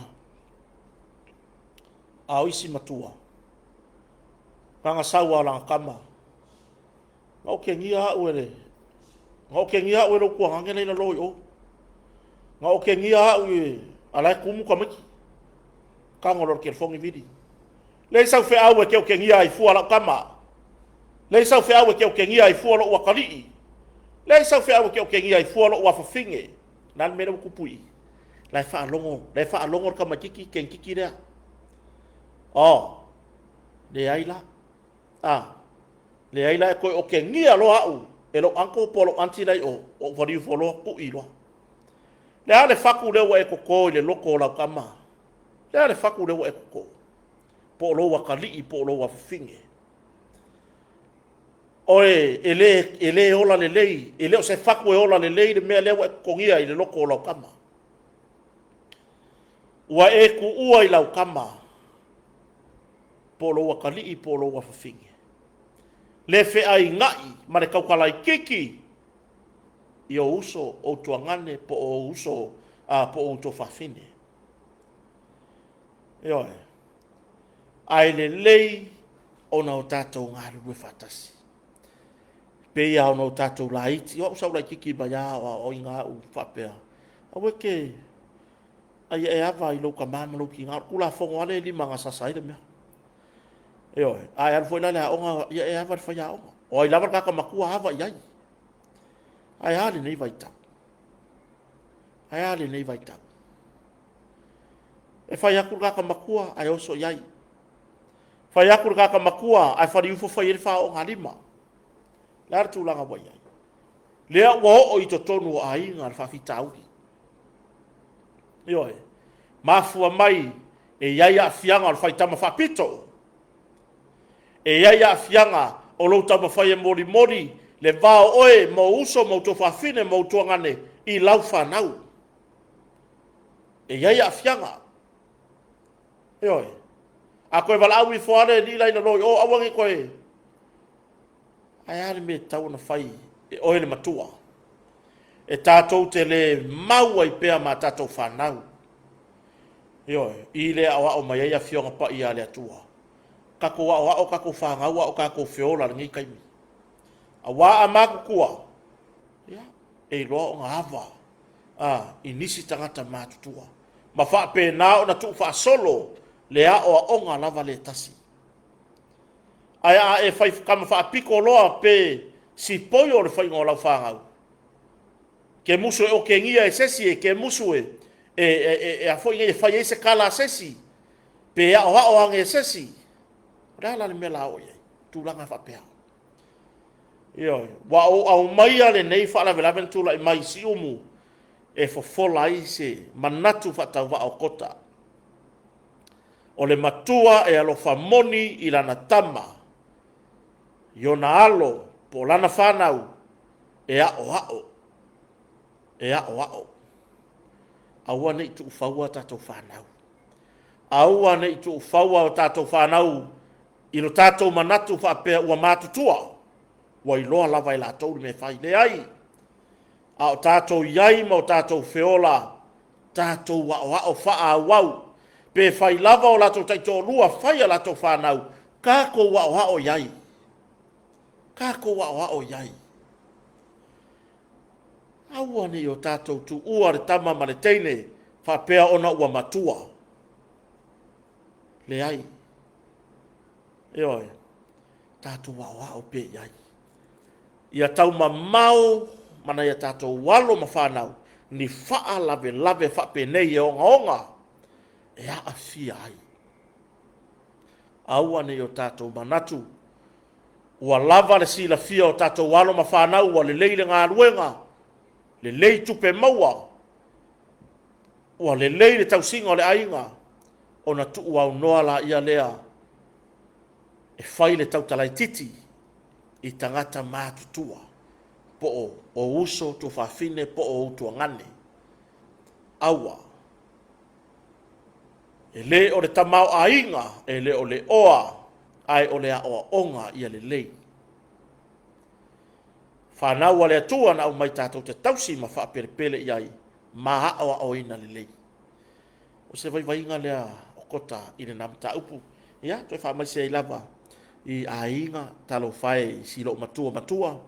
A oisi matua. Kanga sau a langa kama. Ngau ke ngia au ele. Ngau ke ngia au ele kua hange leila loi o. Ngau ke ngia au e alai kumu ka miki. Kanga lor ke fongi vidi. Lei sau fe au e keo ke ngia ai fua la kama. Lei sau fe au e keo ke ngia ai fua lo ua kalii. Lei sau fe au e keo ke ngia ai fua lo ua fafinge. Nan mena kupui. Lai wha alongo ka makiki ken kiki rea. Oh, le aila. Le aila e koe o ke ngia lo au. E lo anko polo anti lai o wariu folo ku i loa. Le ale whaku lewa e koko i le loko o lau kama. Le ale whaku lewa e koko. Po lo wa kalii, po lo wa finge. Oe, ele ola le lei. Ele o se whaku e ola le lei le mea lewa e kongia i le loko o lau kama. Ua e ku ua i lau kama. Polo wa kalii, polo wa fafinge. Le fe ai ngai, ma le kaukalai kiki. I o uso o tuangane po o uso, po o to fafine. Ioe. Ai le lei o na o tātou ngāru we whatasi. Pea o na o tātou la iti. O usau la kiki ba ia o i ngā u whapea. A weke, ai e awa i louka māmalo ki ngā kula whongo ale li mga sasaire mea. Ioe, ai aru foi lale a onga, ia e awa whai a onga. O ai lawar kaka makua awa i ai. Ai ale nei vai tau. Ai ale nei vai tau. E whai akur kaka makua, ai oso i ai. Whai akur kaka makua, ai whari ufo whai ere wha o ngā lima. Lara tūlanga wai ai. Lea ua o i to tonu o a inga ar whawhita auri. Ioe, mafua mai e iai a fianga o whai tama whapito. E iai a fianga o lo tama whai e mori mori, le vao oe mo uso mo to whawhine mo tuangane i lau whanau. E iai a fianga. Ioe, a koe wala au i whaare ni lai na loi, o awangi koe. Ai are me tau na whai e oe le matua. E tātou te le maua i pēa ma tātou whanau. Ioe, i le awa o mai a fionga pa i a le atua. Kako wa o kako whangau o kako whiola ngi kaimi. A wā a māku kua. Ia, e loa o ngā hawa. I nisi tangata mātutua. Ma wha pē nā o na tuu wha solo le a o a onga lava le tasi. Ai a e whai kama wha piko loa pē si poi o le whai ngō lau whangau. Ke musu e o ke ngia e sesi e ke musu e a fwoi ngai e whai e se kala sesi. Pē a o hao ange e sesi. Rala le mela o iei. Tūlanga whapea. Ioi. Wa o au mai ale nei whaala velaven tūla i mai si umu. E fofola i se manatu whatau wa o kota. O le matua e alo whamoni i lana tama. Io na alo po lana whanau. E a o hao. E a o hao. Aua nei tu ufaua tātou whanau. Aua nei tu ufaua tātou whanau. Ilo tātou manatu whapea ua mātutua. Wa iloa lava i la tau me whai le ai. A o tātou iai ma o tātou whiola. Tātou wa o wha o wha a wau. pe fai lava o lato taito lua fai a lato whanau ka ko wa o yai aua ni o tātou tu ua re tama ma le teine whapea ona ua matua le ai e oi tātou wa o pe yai ia tau mau mana ia tātou walo ma whanau ni faa lave whape nei e onga e a fia ai aua ni o tātou manatu ua lava le sila fia o tātou walo ma whanau ua le leile ngā ruenga le lei tupe maua ua le leile tausinga o le ainga ona tu ua unoa la ia lea e whai le tautalai titi i tangata mātutua po o uso tu whawhine po o utua ngane aua e le o le tamau ainga e le o le oa ai o le a oa onga ia le lei whanau a le atua na au mai tātou te tausi ma whaapere iai ma hawa o ina le lei o se vai inga lea o kota i le namta upu ia toi wha mai se i lava i a inga talo whae si lo matua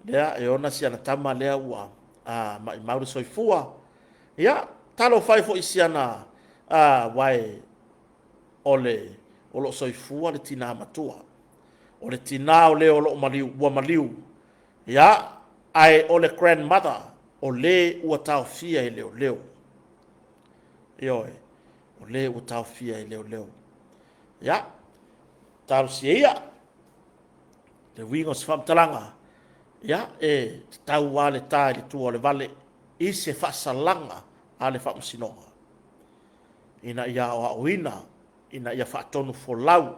lea e ona si ana tama lea ua ma i maure soifua ia talo whae fo i si ana wae o lo soifua le tina matua o le tina o le o lo maliu ia ai o le grandmother o le ua tau fia i leo ioe o le ua tau fia i leo ia tau si ia le wingo se whamtalanga ia e tau wale tae le tua o le vale i se whaasalanga a le whamusinonga ina ia o auina ina ia whaatonu fo lau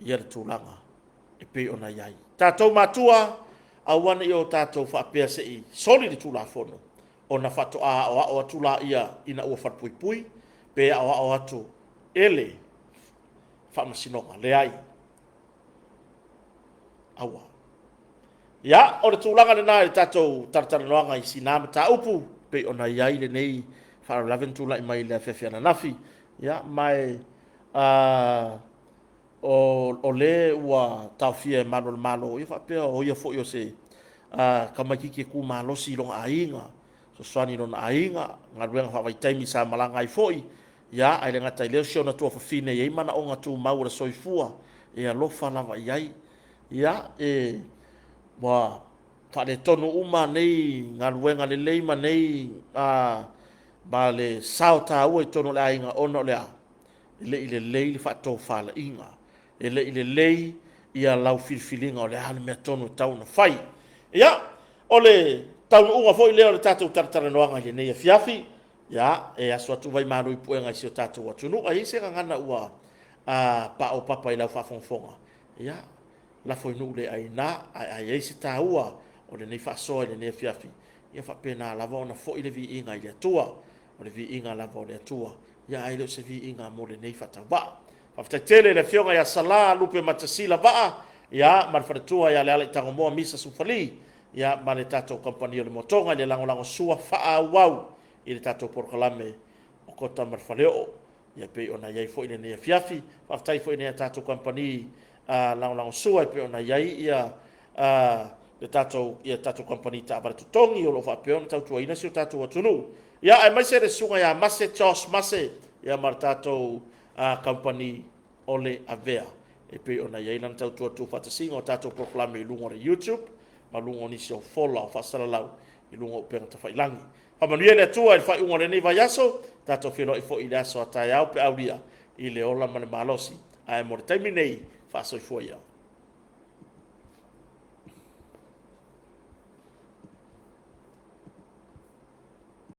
ia le tūlanga e pe ona iai tātou matua awana i o tātou whaapea se i soli le tūla whono o na whato a o tūla ia ina ua whatpuipui pe a o atu ele whamasinonga le ai awa ia o le tūlanga le nā i tātou taratanoanga i sinama tā upu pe ona iai le nei whaaraven tūla i mai le awhewhiana nafi ia mai o le ua tauwhia e malo i whapea o ia fo i o se kamakiki e ku malosi longa ainga so swani lona ainga ngā ruenga whawai sa malanga i foi ia ai le ngata i leo sio na tua whawhine i mana o ngā tū maura soifua e alofa lava i ai ia e wa whale tonu uma nei ngā ruenga le leima nei ba le sao tā ua i tonu le ainga ono le a i le lei le whato whala inga e le lei ia lau filfilinga o le hana mea tonu tau na whai ia o le tau unga foi leo le tātou taratara noanga i nei a fiafi ia e aso atu vai maru i puenga i si o tātou atunu a i se ngana ua pa o papa i lau whafonfonga ia la foi nu le ai na ai e se tā ua o le nei whasoa i le nei a fiafi ia whapena lava ona foi le vi inga i le atua o le vi inga lava o le atua ia ai leo se vi inga mo le nei whatawa Whaftaitele le fionga ia sala lupe matasila vaa ia marwhanatua ia le ala i tangomoa misa sufali ia ma le tātou kampani o le motonga i le lango sua faa wau i le tātou porokalame o kota marwhaneo ia pe ona iai fo i le nea fiafi whaftai fo i nea tātou kampani lango sua i pe ona iai ia le tātou kampani ta abara tutongi o lo whapeona tautua ina si o tātou atunu ia ai maise le sunga ia mase Charles Mase ia mar tātou company ole avea e pe ona ia lan tau tu fatasinga o tatou proklame i lungo re YouTube ma lungo ni so follow o fasala lau i lungo pe ta failangi pa manuia le tua i fai ungo le nei vai aso tatou filo i fo i le aso atai au pe aulia i le ola mane malosi ai mo taimi nei fa so i foia